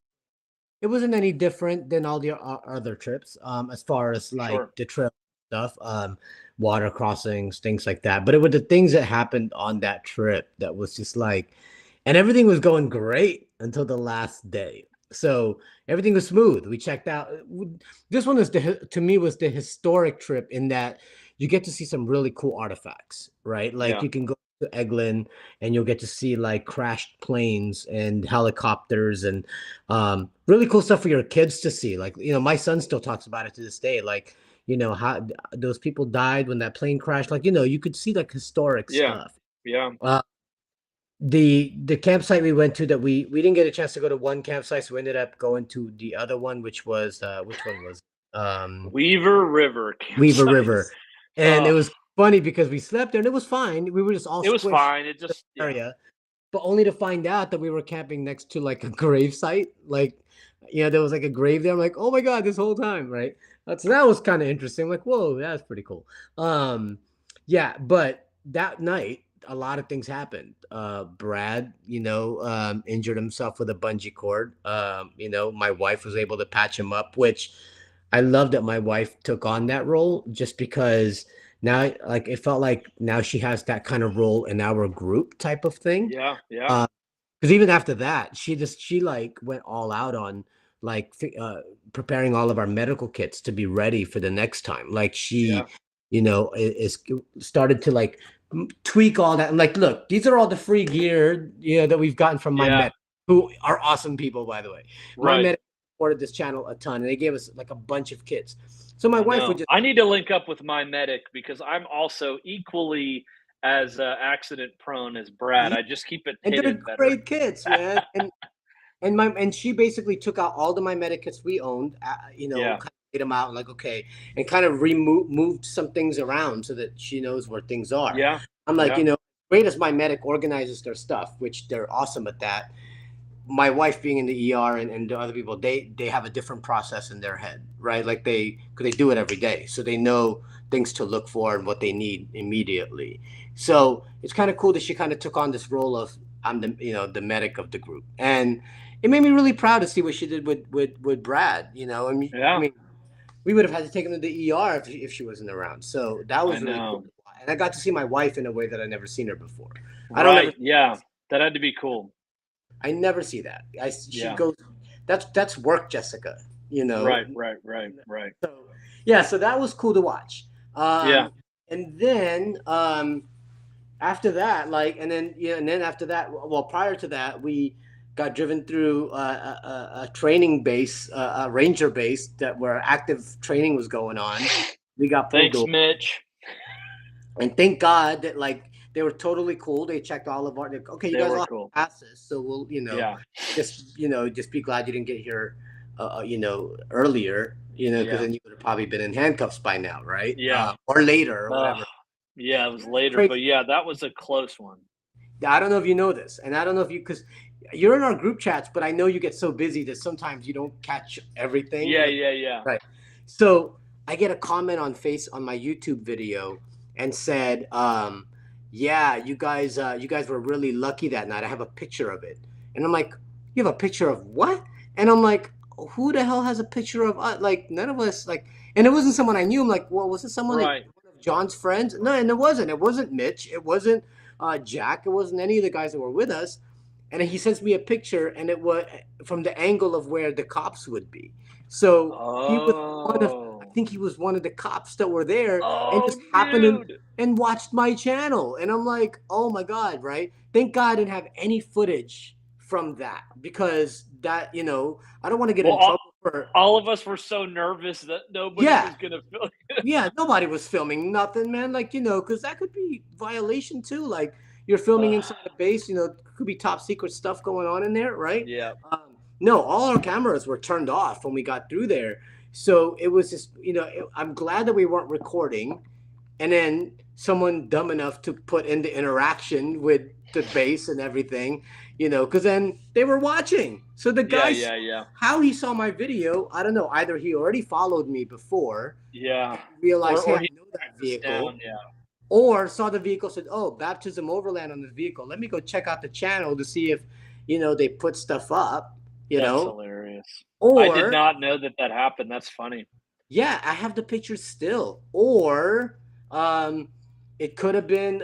it wasn't any different than all the other trips, as far as like Sure. the trail stuff, water crossings, things like that. But it were the things that happened on that trip that was just like, and everything was going great until the last day. So everything was smooth. We checked out. This one is to me was the historic trip in that you get to see some really cool artifacts, right? Like Yeah. you can go to Eglin and you'll get to see like crashed planes and helicopters and really cool stuff for your kids to see. Like, my son still talks about it to this day. Like, how those people died when that plane crashed. Like, you could see like historic Yeah. stuff. Yeah. Uh, the campsite we went to that we didn't get a chance to go to one campsite, so we ended up going to the other one, which was which one was Weaver River Weaver campsite. River. And it Oh, was funny because we slept there and it was fine. We were just all it was squished fine. It in just, the yeah, area, but only to find out that we were camping next to like a grave site. Like, there was like a grave there. I'm like, oh my God, this whole time, right? So that was kind of interesting. I'm like, whoa, that's pretty cool. Yeah, but that night, a lot of things happened. Brad, injured himself with a bungee cord. My wife was able to patch him up, which I love that my wife took on that role just because now, like, it felt like now she has that kind of role in our group type of thing. yeah, yeah, Uh, because even after that, she like went all out on like preparing all of our medical kits to be ready for the next time. Like yeah, she, is started to like tweak all that. And like, look, these are all the free gear, that we've gotten from my yeah. med, who are awesome people, by the way. My Right. med supported this channel a ton, and they gave us like a bunch of kits. So my I wife would know. just, I need to link up with my medic because I'm also equally as accident prone as Brad. yeah, I just keep it and they're hidden better. great kits, man. And she basically took out all the my medikits we owned, Yeah, kind of laid them out and like, okay, and kind of remove moved some things around so that she knows where things are. yeah, I'm like, yeah, great as my medic organizes their stuff, which they're awesome at that. My wife being in the ER and the other people, they have a different process in their head, right? Like because they do it every day, so they know things to look for and what they need immediately. So it's kind of cool that she kind of took on this role of I'm the medic of the group, and it made me really proud to see what she did with Brad. I yeah. mean, we would have had to take him to the ER if she wasn't around. So that I was really cool, know. and I got to see my wife in a way that I never seen her before. I don't ever Right. Yeah. That had to be cool. I never see that. She Yeah. goes. That's work, Jessica. You know. Right. Right. Right. Right. So yeah, so that was cool to watch. Yeah. And then after that, like, and then after that, well, prior to that, we got driven through a training base, a ranger base that where active training was going on. We got pulled Thanks, over, Mitch. and thank God that like they were totally cool. They checked all of our. Like, okay, you They guys were all cool. have passes, so we'll Yeah. just be glad you didn't get here, earlier, because Yeah. then you would have probably been in handcuffs by now, right? Yeah. Or later or Uh, whatever. yeah. It was Here's the later, but crazy. yeah, that was a close one. I don't know if you know this, and I don't know if you because you're in our group chats, but I know you get so busy that sometimes you don't catch everything. Yeah. Yeah. Yeah. Right. So I get a comment on my YouTube video and said, "Yeah, you guys were really lucky that night. I have a picture of it." And I'm like, "You have a picture of what?" And I'm like, "Who the hell has a picture of us? Like none of us like." And it wasn't someone I knew. I'm like, "Well, was it someone that Right. one of John's friends?" No, and it wasn't. It wasn't Mitch. It wasn't Jack. It wasn't any of the guys that were with us. And he sends me a picture, and it was from the angle of where the cops would be. So he was I Oh. think he was one of the cops that were there and Oh, just happened dude. and watched my channel. And I'm like, oh my God, right? Thank God I didn't have any footage from that because I don't want to get Well, in trouble for, all of us were so nervous that nobody yeah, was gonna feel. yeah, nobody was filming nothing, man. Like, because that could be violation too. Like, you're filming inside a base, could be top secret stuff going on in there, right? Yeah. No, all our cameras were turned off when we got through there. So it was just, I'm glad that we weren't recording. And then someone dumb enough to put in the interaction with the base and everything, because then they were watching. So the Yeah. guy, Yeah. Yeah. how he saw my video, I don't know. Either he already followed me before, Yeah. realized, hey, Or I he know that tracked us vehicle, down. Yeah. or saw the vehicle, said, oh, Baptism Overland on this vehicle. Let me go check out the channel to see if, they put stuff up, That's hilarious. I did or not know that that happened. That's funny. yeah, I have the pictures still. Or it could have been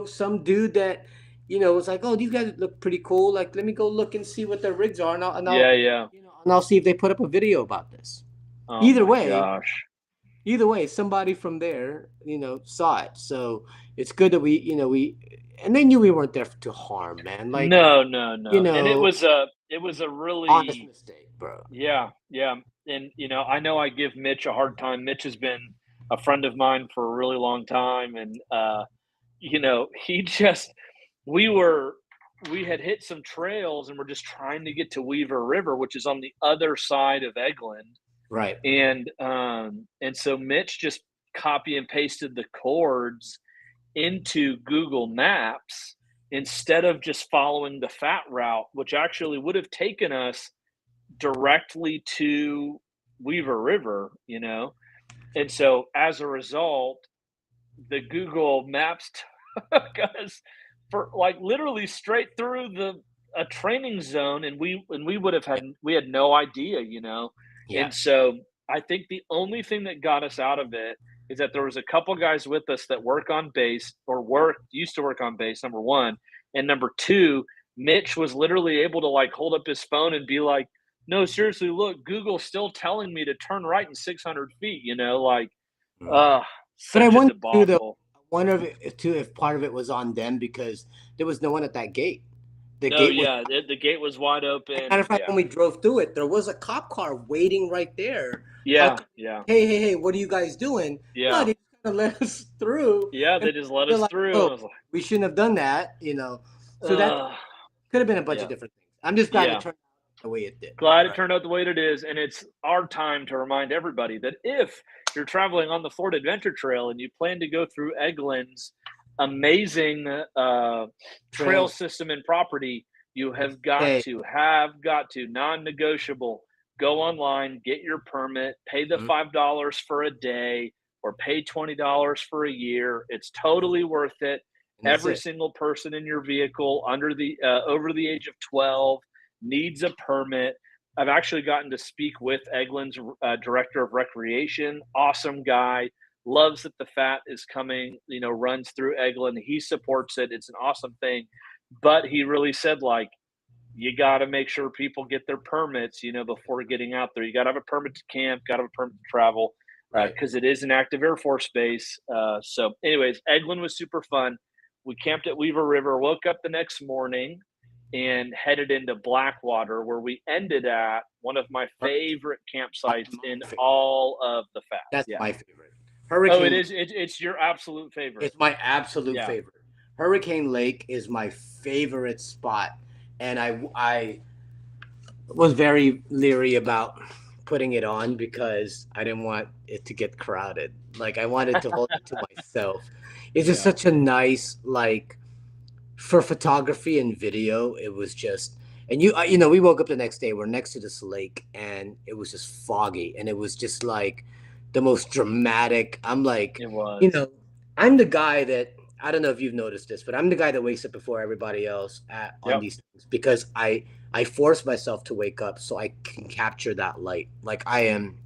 some dude that, was like, oh, these guys look pretty cool. Like, let me go look and see what their rigs are, and Yeah. Yeah. I'll see if they put up a video about this. Oh Either my way, gosh. somebody from there, saw it. So it's good that and they knew we weren't there to harm, man. Like, No. No. you No. And it know, was a. It was a honest really. mistake, bro. Yeah. Yeah. And I know I give Mitch a hard time. Mitch has been a friend of mine for a really long time, and he just we were we had hit some trails and we're just trying to get to Weaver River, which is on the other side of Egland. Right. And so Mitch just copy and pasted the chords into Google Maps instead of just following the fat route, which actually would have taken us directly to Weaver River, you know. And so as a result, the Google Maps took us for like literally straight through the a training zone, and we had no idea, you know. Yeah. And so I think the only thing that got us out of it is that there was a couple guys with us that work on base or used to work on base, number one. And number two, Mitch was literally able to like hold up his phone and be like, no, seriously, look, Google's still telling me to turn right in 600 feet, you know, like, uh, But I such a wonder too, though. debacle. I wonder if part of it was on them because there was no one at that gate. The Oh gate was. yeah, the gate was wide Matter open. of fact, Yeah, when we drove through it, there was a cop car waiting right there. How yeah, come, yeah, hey, what are you guys doing? No, yeah, they just kind of let us through. yeah. And They just let they're us like, through. oh, I was like, we shouldn't have done that, So that could have been a bunch of yeah, different things. I'm just glad it yeah. turned out the way it did. Glad it Right. turned out the way it is, and it's our time to remind everybody that if you're traveling on the Florida Adventure Trail and you plan to go through Eglin's amazing trail Trails. system and property, you Hey. have got to, non-negotiable, go online, get your permit, pay the Mhm. $5 for a day, or pay $20 for a year. It's totally worth it. And that's Every it. single person in your vehicle over the age of 12 needs a permit. I've actually gotten to speak with Eglin's director of recreation. Awesome guy. Loves that the fat is coming, you know, runs through Eglin. He supports it. It's an awesome thing. But he really said, like, you got to make sure people get their permits, you know, before getting out there. You got to have a permit to camp, got to have a permit to travel Right. because it is an active Air Force base. So, anyways, Eglin was super fun. We camped at Weaver River, woke up the next morning and headed into Blackwater, where we ended at one of my favorite campsites in all of the Fat. That's Yeah. my favorite. Oh, it Hurricane is. It's your absolute favorite. It's my absolute Yeah. favorite. Hurricane Lake is my favorite spot, and I was very leery about putting it on because I didn't want it to get crowded. Like I wanted to hold it to myself. It's just Yeah. such a nice like for photography and video. It was just and we woke up the next day. We're next to this lake, and it was just foggy, and it was just like the most dramatic. I'm like, It was. I'm the guy that I don't know if you've noticed this, but I'm the guy that wakes up before everybody else on Yep. these things because I force myself to wake up so I can capture that light. Like I'm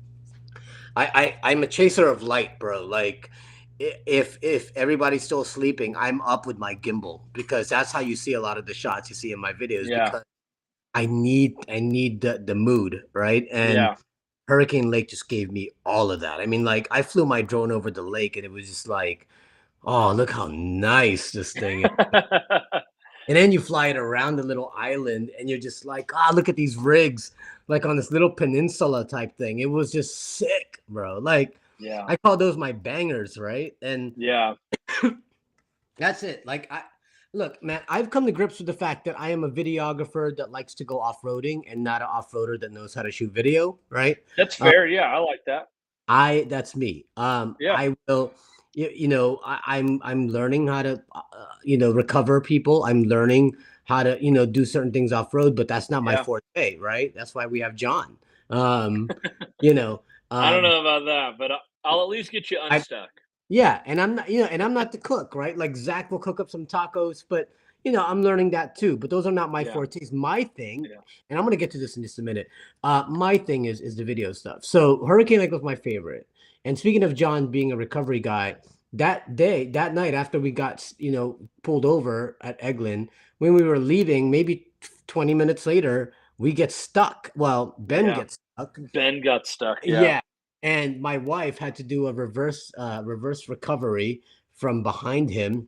a chaser of light, bro. Like if everybody's still sleeping, I'm up with my gimbal because that's how you see a lot of the shots you see in my videos Yeah. because I need the mood, right? And Yeah. Hurricane Lake just gave me all of that. I mean, like I flew my drone over the lake and it was just like, oh, look how nice this thing is. And then you fly it around the little island and you're just like, look at these rigs, like on this little peninsula type thing. It was just sick, bro. Like Yeah. I call those my bangers, right? And Yeah. that's it. Like look, man, I've come to grips with the fact that I am a videographer that likes to go off-roading and not an off-roader that knows how to shoot video, right? That's fair. Yeah, I like that. That's me. Yeah. I will, I'm learning how to, recover people. I'm learning how to, do certain things off road, but that's not my Yeah. forte, right? That's why we have John. Um, you know, I don't um, know about that, but I'll at least get you I, unstuck. yeah, and I'm not, and I'm not the cook, right? Like Zach will cook up some tacos, but I'm learning that too. But those are not my Yeah. fortes. My thing, Yeah. and I'm gonna get to this in just a minute. My thing is the video stuff. So Hurricane Lake was my favorite. And speaking of John being a recovery guy, that night after we got pulled over at Eglin, when we were leaving, maybe 20 minutes later, we get stuck. Well, Ben Yeah. gets stuck. Ben got stuck. Yeah. Yeah. And my wife had to do a reverse recovery from behind him,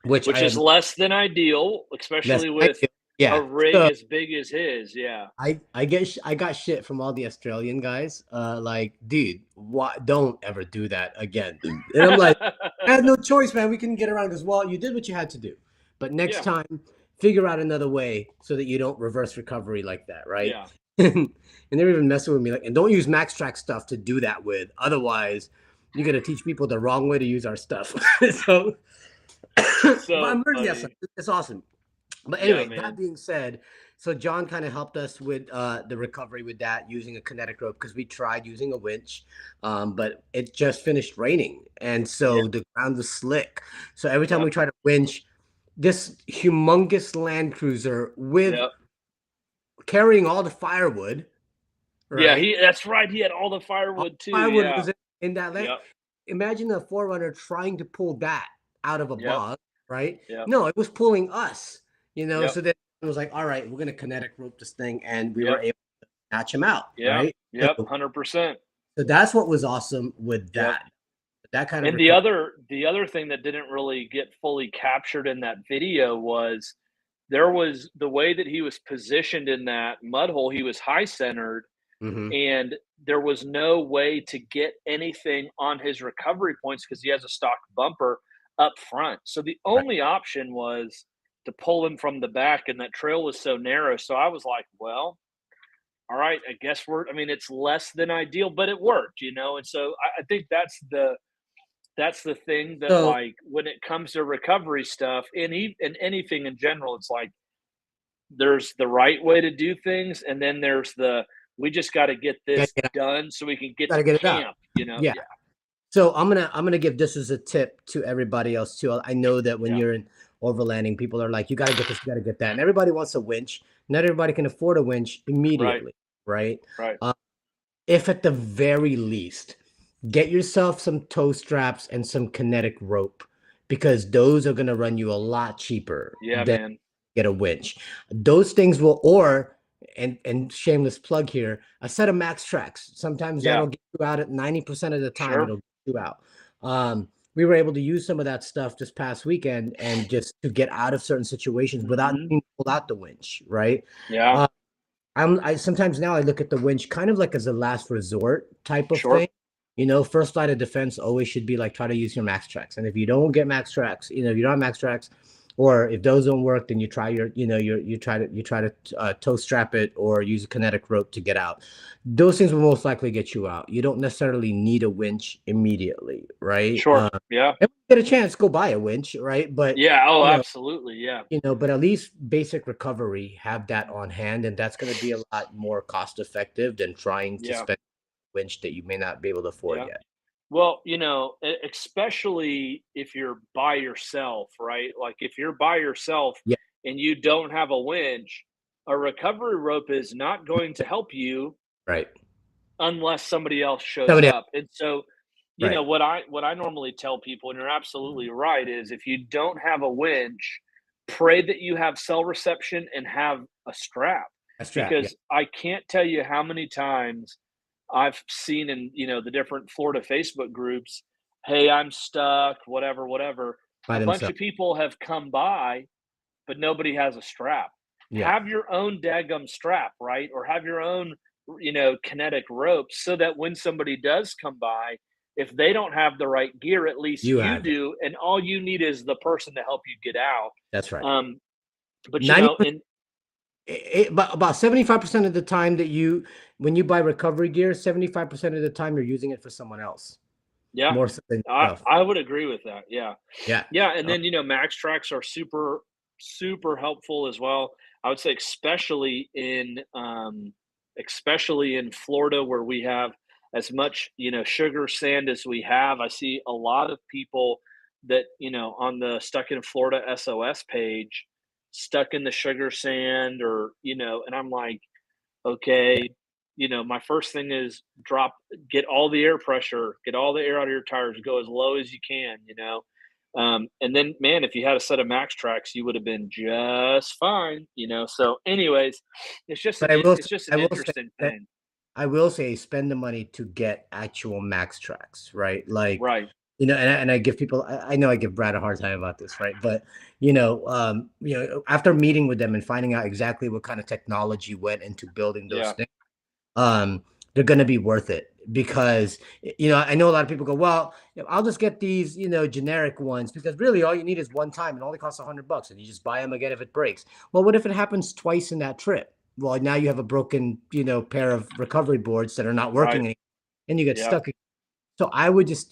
which I is have less than ideal, less. especially with a Yeah. rig So as big as his. Yeah. I got shit from all the Australian guys. Like, dude, what? Don't ever do that again. And I'm like, I had no choice, man. We couldn't get around because, well, you did what you had to do. But next Yeah. time, figure out another way so that you don't reverse recovery like that, right? Yeah. And they're even messing with me like, and don't use max track stuff to do that with. Otherwise, you're gonna teach people the wrong way to use our stuff. So, but So I'm learning that stuff. funny. It's awesome. But Yeah, anyway, that man. being said, so John kind of helped us with the recovery with that using a kinetic rope because we tried using a winch, but it just finished raining, and Yeah. so the ground was slick. So every time Yep. we try to winch, this humongous Land Cruiser with Yep. carrying all the firewood, Yeah, right? that's right. He had all the All firewood the too. firewood Yeah. was in that land. Yep. Imagine a forerunner trying to pull that out of a Yep. bog, right? Yep. No, it was pulling us, you know. Yep. So then it was like, all right, we're gonna kinetic rope this thing, and we were Yep. able to catch him out, Yep. right? Yep. 100%. So that's what was awesome with Yep. that. That kind of And recovery. the other thing that didn't really get fully captured in that video was there was the way that he was positioned in that mud hole. He was high centered, Hmm. and there was no way to get anything on his recovery points because he has a stock bumper up front. So the Right. only option was to pull him from the back, and that trail was so narrow. So I was like, well, all right, I guess I mean, it's less than ideal, but it worked, you know? And so I think that's the thing that, So like, when it comes to recovery stuff and anything in general, it's like there's the right way to do things, and then there's we just got to get yeah, this yeah, done so we can get gotta to get it out. camp, you know? Yeah. Yeah, So I'm gonna give this as a tip to everybody else too. I know that when yeah, you're in overlanding, people are like, you got to get this, you got to get that, and everybody wants a winch. Not everybody can afford a winch right, immediately, right? right. If at the very least, get yourself some toe straps and some kinetic rope because those are gonna run you a lot cheaper Yeah, than man. get a winch. Those things will, or and shameless plug here, a set of max tracks. Sometimes Yeah, that'll get you out at 90% of the time. sure. It'll get you out. We were able to use some of that stuff this past weekend and just to get out of certain situations without Hmm. needing to pull out the winch, right? Yeah, Uh, I sometimes now I look at the winch kind of like as a last resort type of sure. thing. You know, first line of defense always should be like try to use your max tracks. And if you don't get max tracks, you know, if you don't have max tracks, or if those don't work, then you try your, you know, you try to toe strap it or use a kinetic rope to get out. Those things will most likely get you out. You don't necessarily need a winch immediately, right? Sure. Yeah. If you get a chance, go buy a winch, right? But Yeah. Oh, you know, absolutely. Yeah. but at least basic recovery, have that on hand, and that's going to be a lot more cost effective than trying to Yeah. spend a winch that you may not be able to afford Yeah. yet. Well, especially if you're by yourself, right? Like if you're by yourself Yeah, and you don't have a winch, a recovery rope is not going to help you right. unless somebody else shows Somebody else, up. And so, right. what I normally tell people, and you're absolutely right, is if you don't have a winch, pray that you have cell reception and have a strap, A strap. Yeah, because I can't tell you how many times I've seen in, the different Florida Facebook groups, "Hey, I'm stuck, whatever, whatever." by A bunch themselves. of people have come by, but nobody has a strap. Yeah, Have your own daggum strap, right? Or have your own, kinetic rope so that when somebody does come by, if they don't have the right gear, at least you you have it. do, and all you need is the person to help you get out. That's right. Um, but 90%, in but about 75% of the time that when you buy recovery gear, 75% of the time you're using it for someone else yeah, more so than I yourself. I would agree with that. Yeah. Yeah. Yeah, and Uh, then, max tracks are super, super helpful as well. I would say especially in Florida where we have as much, sugar sand as we have. I see a lot of people that, on the Stuck in Florida SOS page, stuck in the sugar sand and I'm like, okay, my first thing is get all the air pressure, get all the air out of your tires, go as low as you can. And then, man, if you had a set of max tracks, you would have been just fine. So, anyways, but I will, it's just I an will say interesting that thing, I will say spend the money to get actual max tracks, right? Like, right? and I give people, I know I give Brad a hard time about this, right? But after meeting with them and finding out exactly what kind of technology went into building those Yeah, things, um, they're going to be worth it because, I know a lot of people go, well, I'll just get these, generic ones because really all you need is one time and it only costs $100 and you just buy them again if it breaks. Well, what if it happens twice in that trip? Well, now you have a broken, pair of recovery boards that are not working Right. anymore and you get Yeah. stuck. So I would just,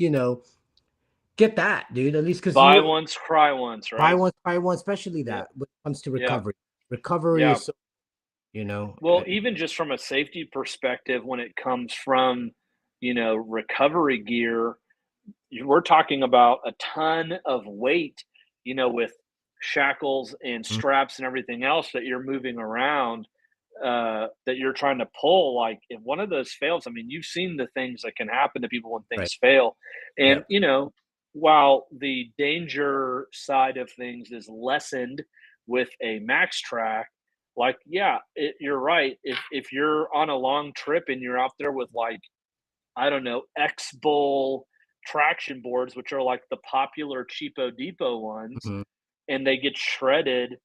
get that, dude, at least because Buy once, cry once, buy right? one, try one, especially Yeah. that when it comes to Yeah. recovery. Recovery Yeah. is so, you know, Well, uh, even just from a safety perspective, when it comes from, recovery gear, we're talking about a ton of weight, with shackles and mm, straps and everything else that you're moving around, that you're trying to pull. Like if one of those fails, I mean, you've seen the things that can happen to people when right. things fail. And, Yep. while the danger side of things is lessened with a max track, like, yeah, you're right. If you're on a long trip and you're out there with like, I don't know, X Bull traction boards, which are like the popular cheapo depot ones, Mhm. and they get shredded,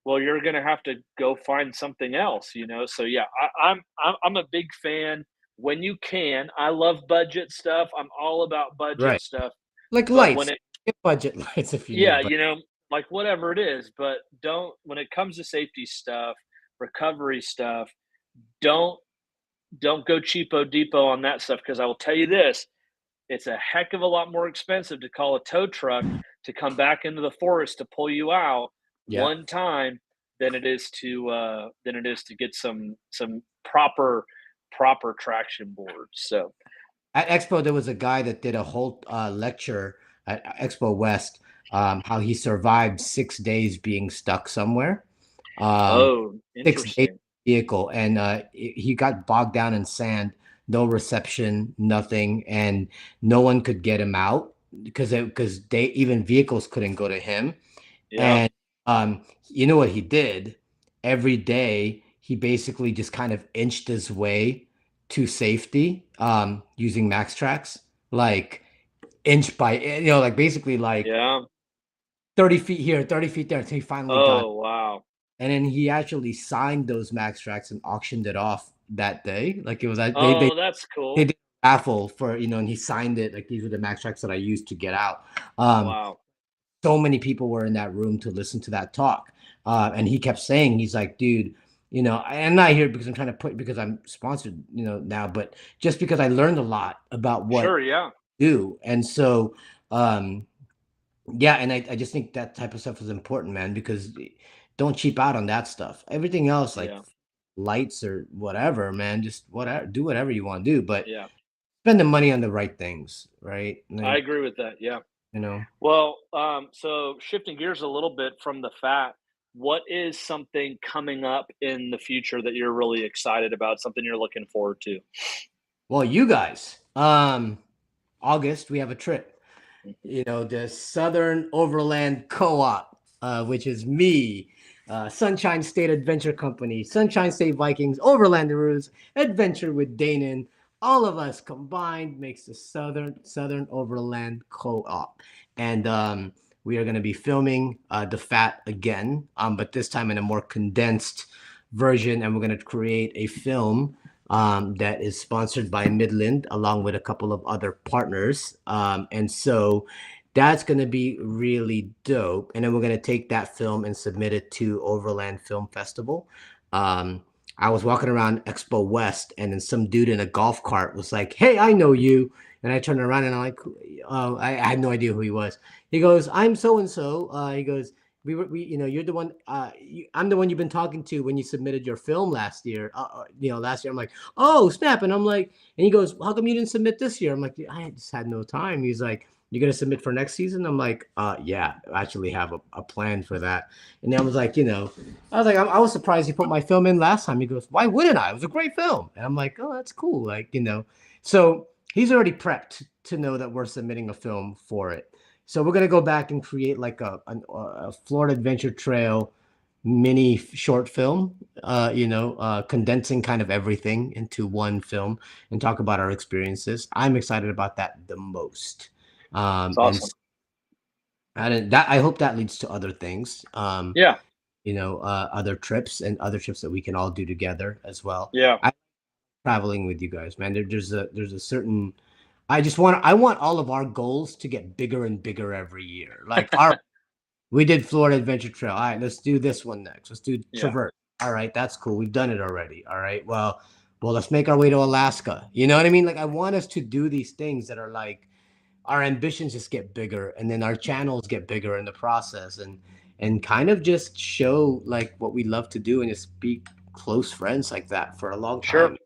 well, you're gonna have to go find something else. So yeah, I'm a big fan when you can. I love budget stuff. I'm all about budget Right. stuff. Like But when lights. it Get budget lights if you need yeah, it, but like whatever it is, but don't when it comes to safety stuff, recovery stuff, don't don't go cheapo depot on that stuff because I will tell you this, it's a heck of a lot more expensive to call a tow truck to come back into the forest to pull you out yeah. one time than it is to get some proper traction boards. So At Expo, there was a guy that did a whole lecture at Expo West, how he survived 6 days being stuck somewhere. Um, oh, 6 days interesting. vehicle, and he got bogged down in sand, no reception, nothing, and no one could get him out because they even vehicles couldn't go to him. Yeah. And you know what he did? Every day, he basically just kind of inched his way to safety using Max Tracks, like inch by, like basically like Yeah. 30 feet here, 30 feet there until he finally got. Oh, wow. And then he actually signed those Max Tracks and auctioned it off that day. Like it was, Oh, that's they cool. did a raffle for, and he signed it. Like these were the Max Tracks that I used to get out. Um, Wow. so many people were in that room to listen to that talk. And he kept saying, he's like, dude, I'm not here because I'm trying to put, because I'm sponsored, now, but just because I learned a lot about what Sure, yeah. to do. And so, um, yeah, and I just think that type of stuff is important, man, because don't cheap out on that stuff. Everything else, like Yeah. lights or whatever, man, just whatever, do whatever you want to do, but Yeah. spend the money on the right things, right? I Like, agree with that. Yeah. you know. Well, so shifting gears a little bit from the fat, what is something coming up in the future that you're really excited about? Something you're looking forward to? Well, you guys, August, we have a trip, Mhm. the Southern Overland Co-op, which is me, Sunshine State Adventure Company, Sunshine State Vikings, Overlanderoos, Adventure with Danon. All of us combined makes the Southern Overland Co-op, and we are going to be filming the Fat again, but this time in a more condensed version, and we're going to create a film that is sponsored by Midland, along with a couple of other partners. And so that's going to be really dope. And then we're going to take that film and submit it to Overland Film Festival. Um, I was walking around Expo West, and then some dude in a golf cart was like, "Hey, I know you." And I turned around and I'm like, "Oh, I had no idea who he was." He goes, "I'm so and so." He goes, you're the one, I'm the one you've been talking to when you submitted your film last year, last year. I'm like, oh, snap. And I'm like, and he goes, how come you didn't submit this year? I'm like, I just had no time. He's like, you're going to submit for next season? I'm like, yeah, I actually have a plan for that. And I was like, I was like, I was surprised he put my film in last time. He goes, why wouldn't I? It was a great film. And I'm like, oh, that's cool. Like, so he's already prepped to know that we're submitting a film for it. So we're gonna go back and create like a Florida Adventure Trail mini short film, condensing kind of everything into one film and talk about our experiences. I'm excited about that the most. It's And awesome. I hope that leads to other things. Yeah. Other trips and other trips that we can all do together as well. Yeah. traveling with you guys, man. There's a certain I want all of our goals to get bigger and bigger every year. Like we did Florida Adventure Trail. All right, let's do this one next. Let's do Yeah, Traverse. All right, that's cool. We've done it already. All right. Well, let's make our way to Alaska. You know what I mean? Like I want us to do these things that are like our ambitions just get bigger and then our channels get bigger in the process and kind of just show like what we love to do and just be close friends like that for a long sure. time.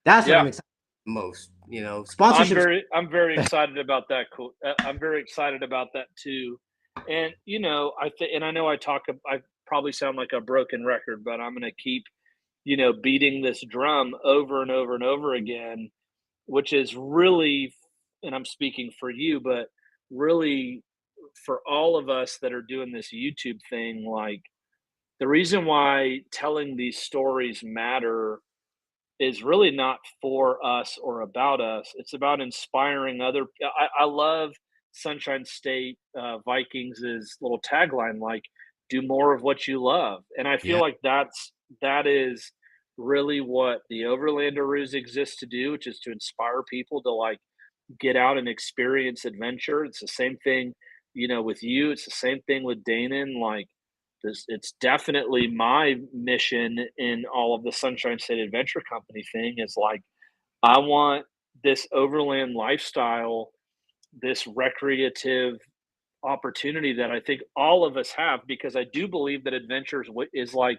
That's what Yeah. I'm excited most. Sponsorships. I'm very excited about that. Cool. I'm very excited about that too. And I think, and I know I probably sound like a broken record, but I'm going to keep, beating this drum over and over and over again, which is really, and I'm speaking for you, but really for all of us that are doing this YouTube thing, like the reason why telling these stories matter is really not for us or about us. It's about inspiring other. I love Sunshine State Vikings' little tagline, like "Do more of what you love," and I feel Yeah. like that is really what the Overlanders exist to do, which is to inspire people to like get out and experience adventure. It's the same thing, with you. It's the same thing with Danon. Like this, it's definitely my mission in all of the Sunshine State Adventure Company thing is like I want this overland lifestyle, this recreative opportunity that I think all of us have, because I do believe that adventures is like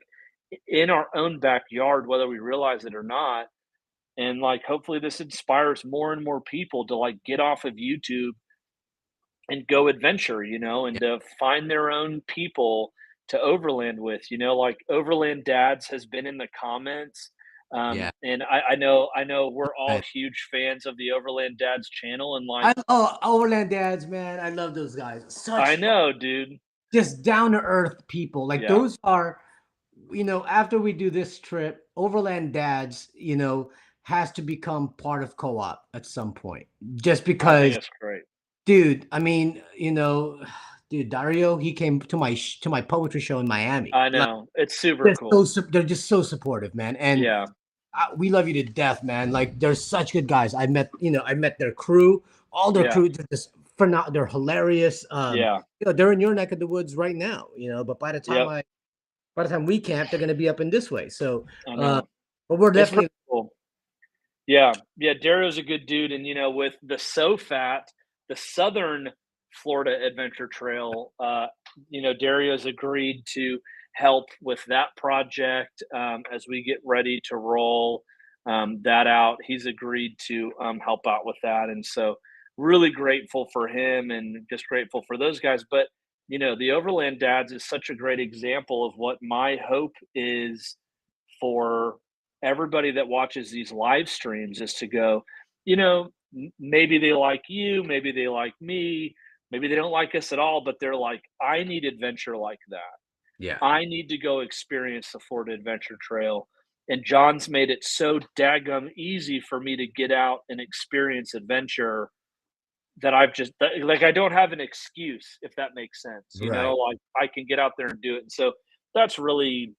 in our own backyard, whether we realize it or not. And like, hopefully, this inspires more and more people to like get off of YouTube and go adventure, and Yeah. to find their own people to overland with, like Overland Dads has been in the comments. Yeah. And I know we're all I, huge fans of the Overland Dads channel. And like, I oh Overland Dads, man. I love those guys. I Such know, dude. just down to earth people. Like Yeah. those are, after we do this trip, Overland Dads, has to become part of co-op at some point. Just I think because, that's great. dude, I mean, dude, Dario, he came to my poetry show in Miami. I Like, know. It's super cool. they're just so supportive, man. And Yeah. we love you to death, man. Like they're such good guys. I met their crew, all their Yeah. crew. They're just they're hilarious. Yeah. They're in your neck of the woods right now. But Yep. by the time we camp, they're gonna be up in this way. So, I uh, know. but we're It's pretty definitely cool. Yeah, yeah, Darrow's a good dude, and with the SoFat, the Southern Florida Adventure Trail, Dario's agreed to help with that project as we get ready to roll that out. He's agreed to help out with that, and so really grateful for him, and just grateful for those guys. But the Overland Dads is such a great example of what my hope is for everybody that watches these live streams is to go, maybe they like you, maybe they like me, maybe they don't like us at all, but they're like, I need adventure like that. yeah, I need to go experience the Florida Adventure Trail. And John's made it so daggum easy for me to get out and experience adventure that like I don't have an excuse, if that makes sense. right. Like I can get out there and do it. And so that's really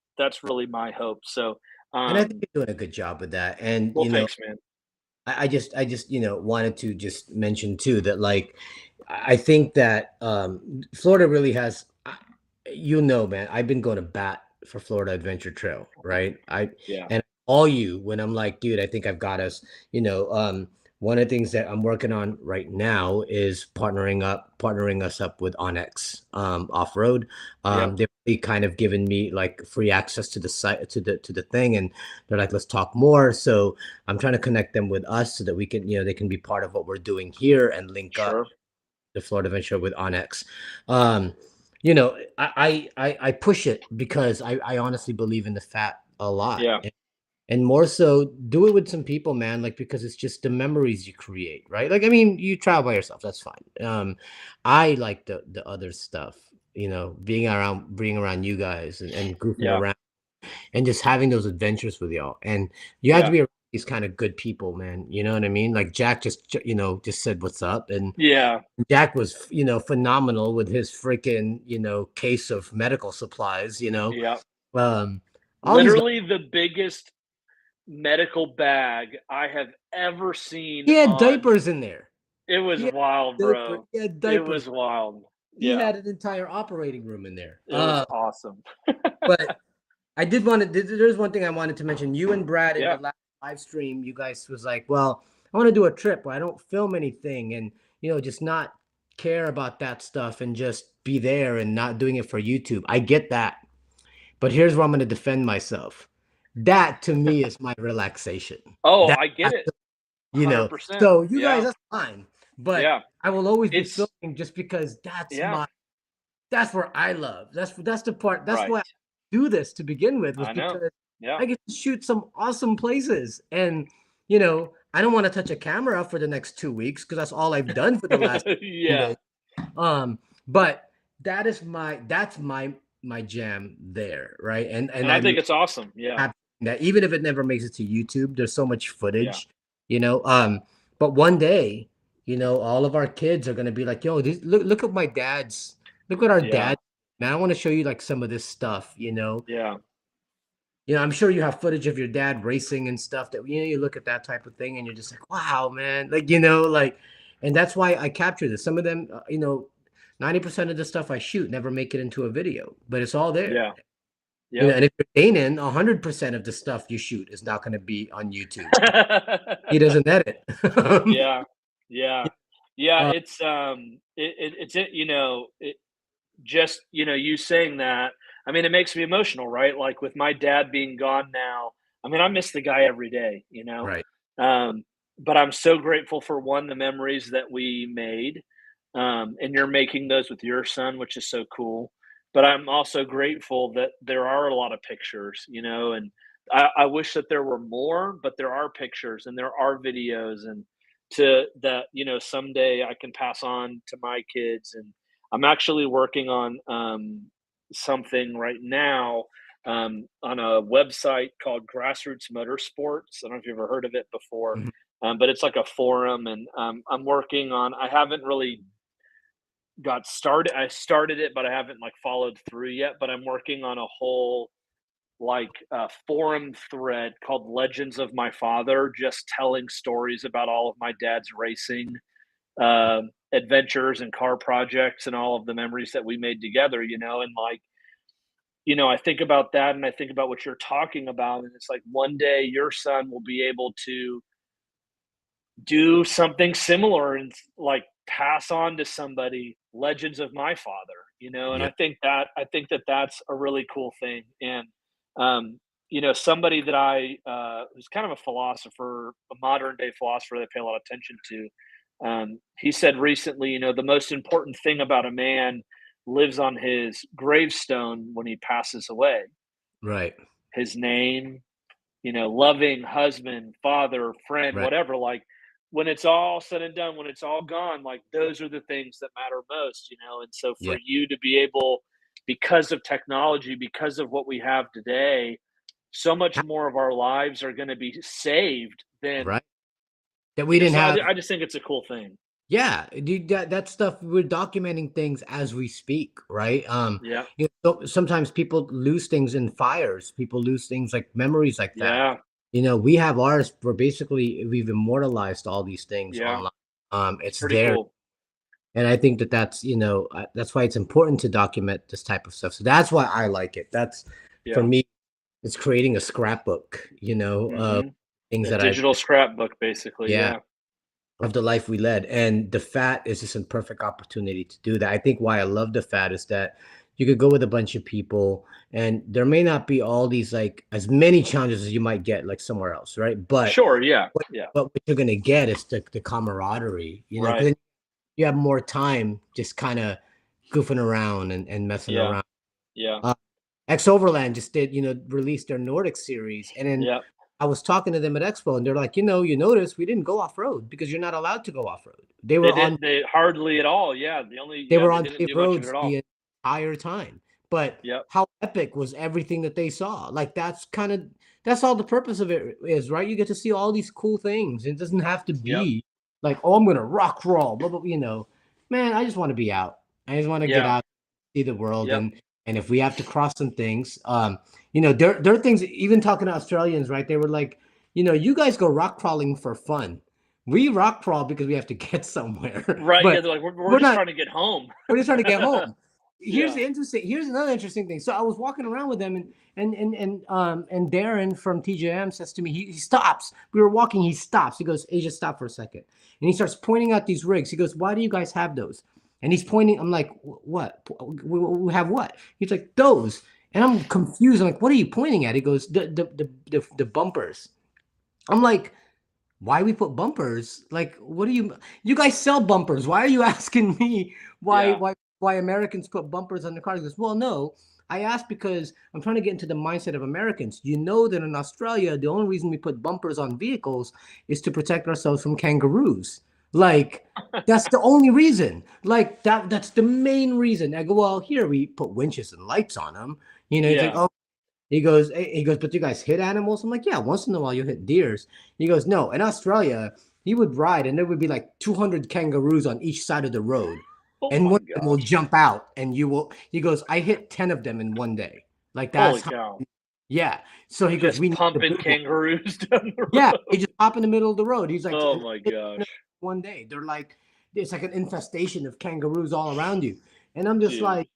my hope. So And I think um you're doing a good job with that. And well, thanks, man. I just wanted to just mention too that like I think that Florida really has man, I've been going to bat for Florida Adventure Trail, right? I Yeah, and all you when I'm like, dude, I think I've got us, one of the things that I'm working on right now is partnering us up with Onyx off road. yep, They've really kind of given me like free access to the site to the thing, and they're like, let's talk more. So I'm trying to connect them with us so that we can, they can be part of what we're doing here and link up sure, the Florida Adventure with Onyx. I push it because I honestly believe in the fat a lot. yeah, And more so, do it with some people, man. Like because it's just the memories you create, right? Like I mean, you travel by yourself, that's fine. I like the other stuff, being around you guys and goofing yeah, around and just having those adventures with y'all. And you have to yeah, be around these kind of good people, man. You know what I mean? Like Jack just said what's up, and yeah, Jack was, phenomenal with his freaking, case of medical supplies, yeah. um, all these guys. Literally the biggest medical bag I have ever seen He had on. diapers in there. It was wild, bro. He had It diapers. was wild. He Yeah, had an entire operating room in there. it was awesome. But I did want to. There's one thing I wanted to mention. You and Brad in Yeah. the last live stream, you guys was like, "Well, I want to do a trip where I don't film anything, and just not care about that stuff, and just be there and not doing it for YouTube." I get that, but here's where I'm going to defend myself. That to me is my relaxation. Oh, That I get it. you know. 100%. So you guys, Yeah. that's fine, but Yeah. I will always be It's filming just because yeah. that's where I love. That's the part. That's Right. why I do this to begin with, was I know. because Yeah. I get to shoot some awesome places. And I don't want to touch a camera for the next 2 weeks because that's all I've done for the last 10 Yeah. days. But that's my jam there, right? And I think it's awesome. Yeah. that even if it never makes it to YouTube, there's so much footage, but one day, all of our kids are gonna be like, yo, look at my dad's, look at our dad. Man, I want to show you like some of this stuff, Yeah. I'm sure you have footage of your dad racing and stuff that, you look at that type of thing and you're just like, wow, man. Like, and that's why I capture this. Some of them, 90% of the stuff I shoot never make it into a video, but it's all there. Yeah. Yeah. And if you're Danon, 100% of the stuff you shoot is not going to be on YouTube. He doesn't edit. Yeah. Yeah. Yeah. It's, just, you saying that, I mean, it makes me emotional, right? Like with my dad being gone now, I mean, I miss the guy every day, Right. But I'm so grateful for the memories that we made. And you're making those with your son, which is so cool. But I'm also grateful that there are a lot of pictures, and I wish that there were more, but there are pictures and there are videos, and that, someday I can pass on to my kids. And I'm actually working on something right now on a website called Grassroots Motorsports. I don't know if you've ever heard of it before, but it's like a forum, and I'm working on. I haven't really got started. I started it, but I haven't like followed through yet. But I'm working on a whole forum thread called Legends of My Father, just telling stories about all of my dad's racing adventures and car projects and all of the memories that we made together, and I think about that, and I think about what you're talking about, and it's like one day your son will be able to do something similar and like pass on to somebody legends of my father, and Yeah. I think that that's a really cool thing. And somebody that I who's kind of a philosopher, a modern day philosopher that I pay a lot of attention to, he said recently, the most important thing about a man lives on his gravestone when he passes away. Right. His name, loving husband, father, friend, Right. whatever. Like when it's all said and done, when it's all gone, like those are the things that matter most, And so for Yeah. you to be able, because of technology, because of what we have today, so much more of our lives are going to be saved than Right. That we didn't so have. I just think it's a cool thing. Yeah, dude, that stuff, we're documenting things as we speak, right? Yeah. Sometimes people lose things in fires. People lose things like memories like that. Yeah. We have ours. We've immortalized all these things Yeah. online. It's Pretty there, cool. and I think that's that's why it's important to document this type of stuff. So that's why I like it. That's for me. It's creating a scrapbook, things A that digital scrapbook, basically. Yeah. of the life we led. And the fat is just a perfect opportunity to do that. I think why I love the fat is that you could go with a bunch of people and there may not be all these like as many challenges as you might get like somewhere else, right? But sure, yeah. But what you're gonna get is the camaraderie, right. because you have more time just kind of goofing around and messing around. Yeah. X Overland just did, released their Nordic series. And then I was talking to them at Expo and they're like, you notice we didn't go off road because you're not allowed to go off road. They hardly at all. Yeah. They were on paved roads the entire time. But how epic was everything that they saw? Like that's all the purpose of it is, right? You get to see all these cool things. It doesn't have to be like, oh, I'm gonna rock crawl, blah, blah, man, I just want to be out. I just want to get out, see the world. And if we have to cross some things, there are things, even talking to Australians, right? They were like, you guys go rock crawling for fun. We rock crawl because we have to get somewhere. Right. Yeah. But They're like, we're we're just not trying to get home. we're just trying to get home. Yeah. Here's another interesting thing. So I was walking around with them, and Darren from TJM says to me, he stops. We were walking, he stops. He goes, Asia, stop for a second. And he starts pointing out these rigs. He goes, why do you guys have those? And he's pointing, I'm like, what? We have what? He's like, those. And I'm confused. I'm like, what are you pointing at? He goes, the bumpers. I'm like, why we put bumpers? Like, what do you guys sell bumpers? Why are you asking me why Yeah. why Americans put bumpers on their cars? He goes, well, no. I asked because I'm trying to get into the mindset of Americans. You know that in Australia, the only reason we put bumpers on vehicles is to protect ourselves from kangaroos. Like, that's the only reason. Like that's the main reason. I go, well, here we put winches and lights on them. He's like, Yeah. oh, he goes, but you guys hit animals? I'm like, yeah, once in a while you hit deers. He goes, no, in Australia, he would ride and there would be like 200 kangaroos on each side of the road. Oh And my one of them will gosh. jump out and he goes, I hit 10 of them in one day. Like Holy that's how, cow. yeah. So he goes, Just we need the pumping big one. kangaroos down the Yeah, road. they just hop in the middle of the road. He's like, Oh my gosh. one day. They're like, it's like an infestation of kangaroos all around you. And I'm just Dude. like,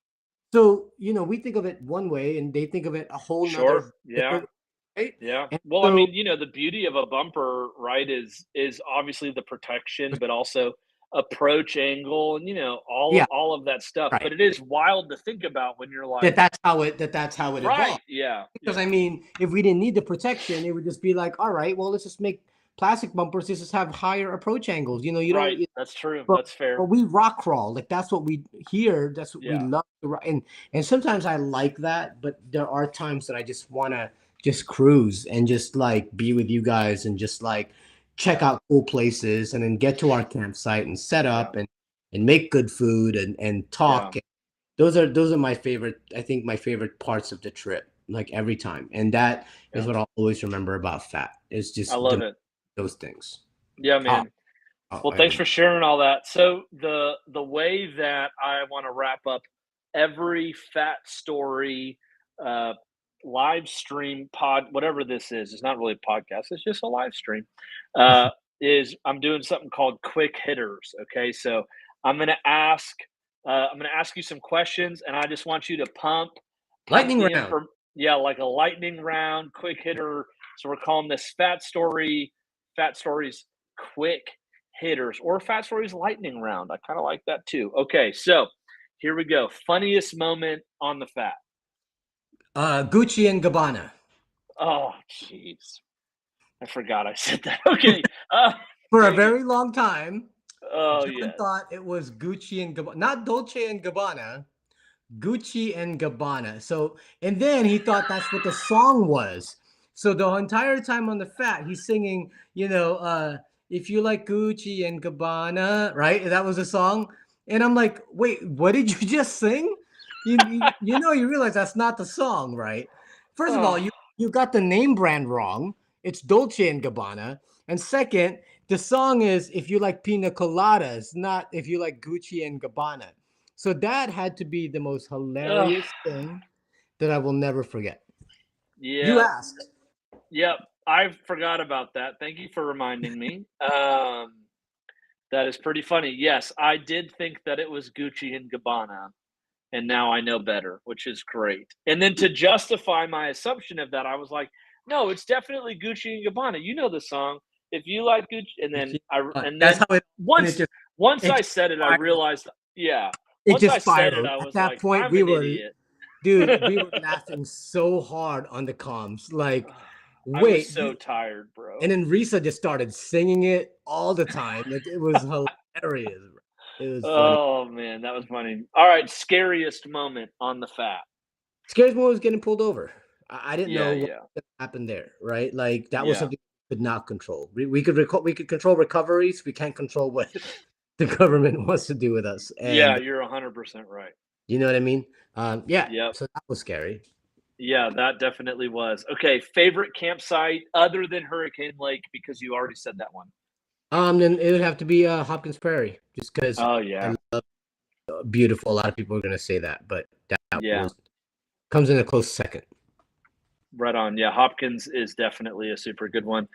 so, we think of it one way and they think of it a whole Sure. nother Yeah. different way. Yeah. And Well, I so, mean, the beauty of a bumper, right, is obviously the protection, but also approach angle and yeah, all of that stuff. right. But it is wild to think about when you're like, That's how it right, evolved. yeah, Because yeah, I mean, if we didn't need the protection, it would just be like, all right, well, let's just make plastic bumpers. Let's just have higher approach angles. You don't. right. That's true. But That's fair. but we rock crawl. Like that's what we hear. That's what we Yeah, love to rock. And sometimes I like that, but there are times that I just want to just cruise and just like be with you guys and just like check yeah, out cool places and then get to our campsite and set yeah, up and make good food and yeah, talk. Those are my favorite, I think my favorite parts of the trip, like every time. And that is yeah. what I'll always remember about fat. It's I just love it. those things. Yeah, Oh, man. oh, Well, thanks every for sharing all that. So the way that I want to wrap up every fat story uh, live stream pod, whatever this is, it's not really a podcast. It's just a live stream. Uh, is I'm doing something called quick hitters. Okay, so I'm gonna ask I'm gonna ask you some questions, and I just want you to pump lightning the round. info. Yeah, like a lightning round, quick hitter. So we're calling this fat stories, quick hitters, or fat stories lightning round. I kind of like that too. Okay, so here we go. Funniest moment on the fat. Gucci and Gabbana. Oh, jeez, I forgot I said that. Okay, For a dang it. very long time, Oh John yes. thought it was Gucci and Gabbana, not Dolce and Gabbana, Gucci and Gabbana. So, and then he thought that's what the song was. So the entire time on the fat, he's singing, if you like Gucci and Gabbana, right? That was a song. And I'm like, wait, what did you just sing? You realize that's not the song, right? First of all, Oh, you got the name brand wrong. It's Dolce and Gabbana. And second, the song is if you like pina coladas, not if you like Gucci and Gabbana. So that had to be the most ugh. hilarious thing that I will never forget. You Yeah. asked. Yep. I forgot about that. Thank you for reminding me. That is pretty funny. Yes, I did think that it was Gucci and Gabbana, and now I know better, which is great. And then to justify my assumption of that, I was like, "No, it's definitely Gucci and Gabbana. You know the song. If you like Gucci." And That's then how it and once once it I just said it, I spiraled. realized, yeah. It Once I just said it, spiraled. I At was that like, point, "I'm an idiot." dude, we were laughing so hard on the comms. Like, I was wait, so tired, and bro. then Risa just started singing it all the time. Like it was hilarious. It was funny. Oh man, that was funny. All right, scariest moment on the fat. Scariest moment was getting pulled over. I didn't Yeah, know what yeah, happened there, right? Like that was yeah, something we could not control. We could control recoveries. We can't control what the government wants to do with us. yeah. And You're 100% right. you know what I mean? Yeah. Yep. So that was scary. Yeah, that definitely was. Okay, favorite campsite other than Hurricane Lake because you already said that one. Then it would have to be Hopkins Prairie, just because Oh I yeah, love beautiful. A lot of people are gonna say that, but that yeah. was comes in a close second. Right on. Yeah, Hopkins is definitely a super good one.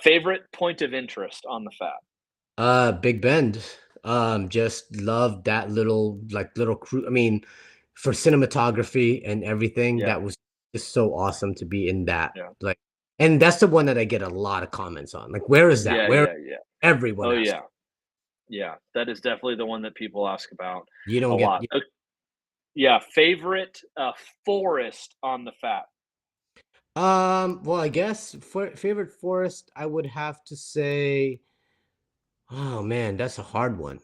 Favorite point of interest on the fat? Big Bend. Just love that little crew. I mean, for cinematography and everything, Yeah, that was just so awesome to be in that. yeah, Like, and that's the one that I get a lot of comments on. Like, where is that? yeah, Where yeah, yeah. everyone Oh asks. yeah, yeah. That is definitely the one that people ask about You a don't get. lot. Yeah, favorite forest on the fat. Well, I guess for favorite forest, I would have to say, oh man, that's a hard one.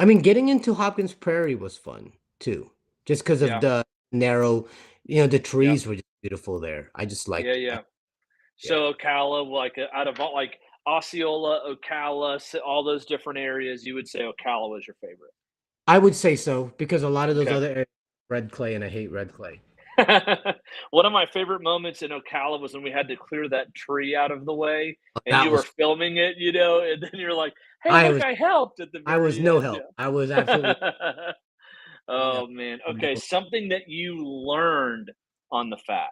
I mean, getting into Hopkins Prairie was fun too, just because of Yeah, the narrow, the yeah, trees were just beautiful there. I just yeah, liked, yeah. yeah. So Ocala, like out of all, like Osceola, Ocala, all those different areas, you would say Ocala was your favorite. I would say so because a lot of those Okay. other areas, red clay, and I hate red clay. One of my favorite moments in Ocala was when we had to clear that tree out of the way and That you were was, filming it, and then you're like, "Hey, I look, was, I helped" at the I was very no end. help. Yeah. I was absolutely no, Oh man. Okay, no. something that you learned on the fat.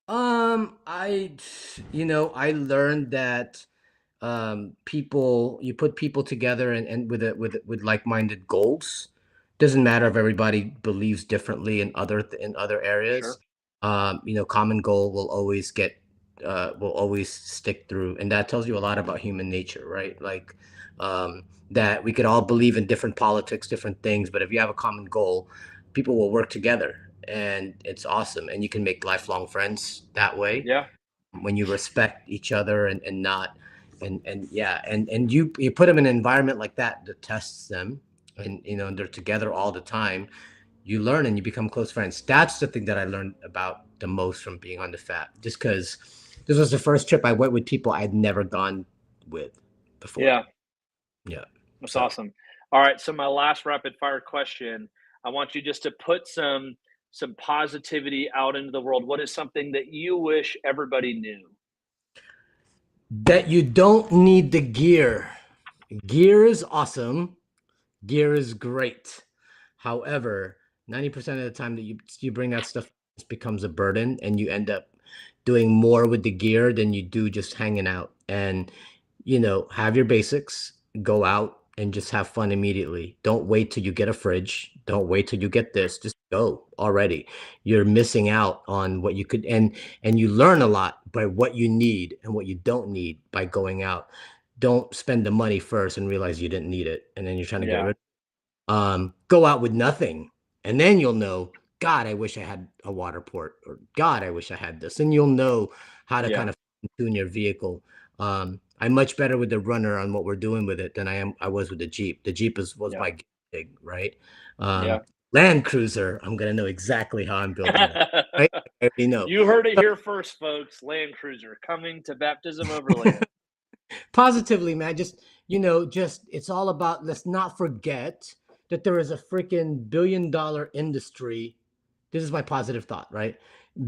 I, I learned that you put people together and with like-minded goals. Doesn't matter if everybody believes differently in other areas. Sure. Common goal will always stick through, and that tells you a lot about human nature, right? Like that we could all believe in different politics, different things, but if you have a common goal, people will work together, and it's awesome, and you can make lifelong friends that way Yeah. when you respect each other and not and yeah and you put them in an environment like that that tests them, and they're together all the time. You learn and you become close friends. That's the thing that I learned about the most from being on the fat, just because this was the first trip I went with people I'd never gone with before. Yeah. Yeah. That's So awesome. All right, so my last rapid fire question, I want you just to put some positivity out into the world. What is something that you wish everybody knew? that you don't need the gear. Gear is awesome. Gear is great. However, 90% of the time that you bring that stuff, it becomes a burden, and you end up doing more with the gear than you do just hanging out. And have your basics, go out and just have fun immediately. Don't wait till you get a fridge. Don't wait till you get this. Just go already. You're missing out on what you could, and you learn a lot by what you need and what you don't need by going out. Don't spend the money first and realize you didn't need it, and then you're trying to get Yeah. rid. Go out with nothing, and then you'll know, God, I wish I had a water port, or God, I wish I had this, and you'll know how to kind Yeah. of tune your vehicle. I'm much better with the runner on what we're doing with it than I was with the Jeep. The Jeep was Yeah. my gig, right? Yeah. Land Cruiser, I'm gonna know exactly how I'm building that, right? I already know. You heard it here first, folks. Land Cruiser coming to Baptism Overland. Positively, man. Just it's all about, let's not forget that there is a freaking billion-dollar industry. This is my positive thought, right?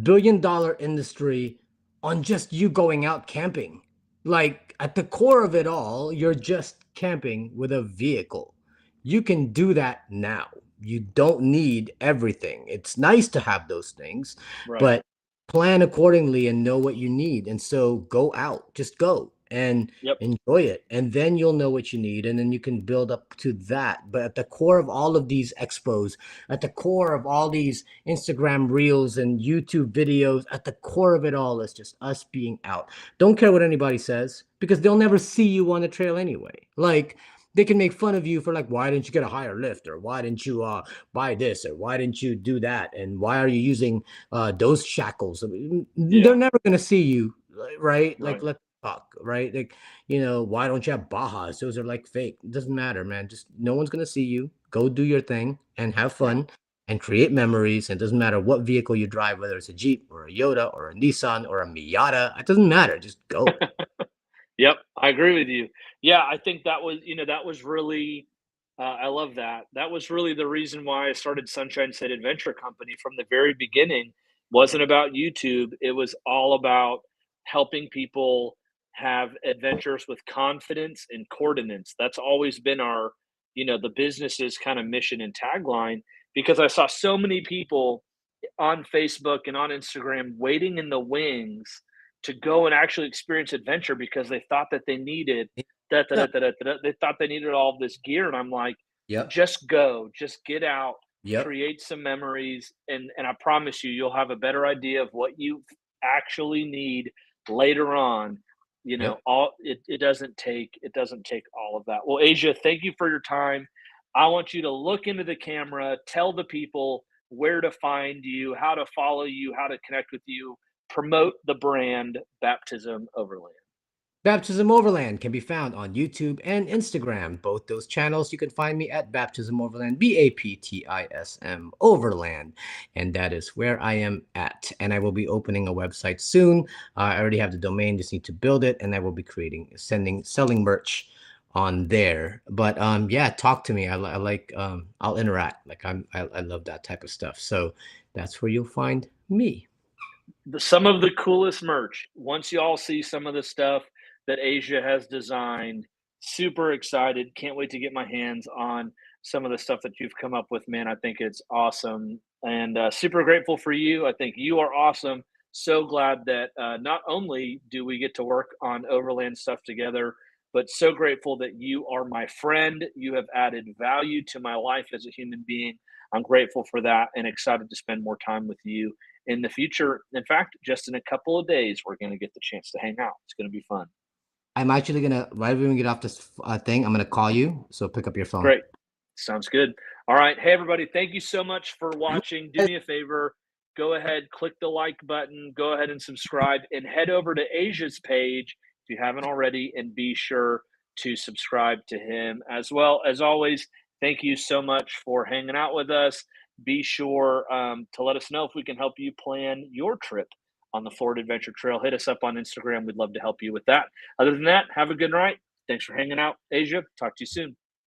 Billion-dollar industry on just you going out camping. Like, at the core of it all, you're just camping with a vehicle. You can do that now. You don't need everything. It's nice to have those things, Right. but plan accordingly and know what you need. And so go out, just go and Yep. enjoy it. And then you'll know what you need. And then you can build up to that. But at the core of all of these expos, at the core of all these Instagram reels and YouTube videos, at the core of it all is just us being out. Don't care what anybody says, because they'll never see you on the trail anyway. Like, they can make fun of you for, like, why didn't you get a higher lift, or why didn't you buy this, or why didn't you do that, and why are you using those shackles? I mean, they're Yeah. never going to see you, right? Like, Right. let's talk, right? Like, why don't you have Bajas? Those are like fake. It doesn't matter, man. Just, no one's going to see you. Go do your thing and have Yeah. fun and create memories. And it doesn't matter what vehicle you drive, whether it's a Jeep or a Yoda or a Nissan or a Miata. It doesn't matter. Just go. Yep, I agree with you. Yeah, I think that was really, I love that. That was really the reason why I started Sunshine State Adventure Company from the very beginning. Wasn't about YouTube. It was all about helping people have adventures with confidence and coordinates. That's always been the business's kind of mission and tagline, because I saw so many people on Facebook and on Instagram waiting in the wings to go and actually experience adventure because they thought that they needed da, da, da, Yep. da, da, da, they thought they needed all this gear. And I'm like, Yep. just go, just get out, Yep. create some memories, and I promise you, you'll have a better idea of what you actually need later on. You know, Yep. it doesn't take all of that. Well, Asia, thank you for your time. I want you to look into the camera, tell the people where to find you, how to follow you, how to connect with you, promote the brand Baptism Overland. Baptism Overland can be found on YouTube and Instagram. Both those channels, you can find me at Baptism Overland, Baptism Overland. And that is where I am at. And I will be opening a website soon. I already have the domain, just need to build it. And I will be selling merch on there. But yeah, talk to me. I like, I'll interact. Like I love that type of stuff. So that's where you'll find me. Some of the coolest merch. Once you all see some of the stuff that Asia has designed, super excited. Can't wait to get my hands on some of the stuff that you've come up with, man. I think it's awesome and super grateful for you. I think you are awesome. So glad that not only do we get to work on Overland stuff together, but so grateful that you are my friend. You have added value to my life as a human being. I'm grateful for that and excited to spend more time with you in the future. In fact, just in a couple of days, we're going to get the chance to hang out. It's going to be fun. I'm actually gonna, right when we get off this thing, I'm gonna call you. So pick up your phone. Great. Sounds good. All right. Hey, everybody. Thank you so much for watching. Do me a favor. Go ahead, click the like button, go ahead and subscribe, and head over to Asia's page if you haven't already, and be sure to subscribe to him as well. As always, thank you so much for hanging out with us. Be sure to let us know if we can help you plan your trip on the Florida Adventure Trail. Hit us up on Instagram. We'd love to help you with that. Other than that, have a good night. Thanks for hanging out, Asia. Talk to you soon.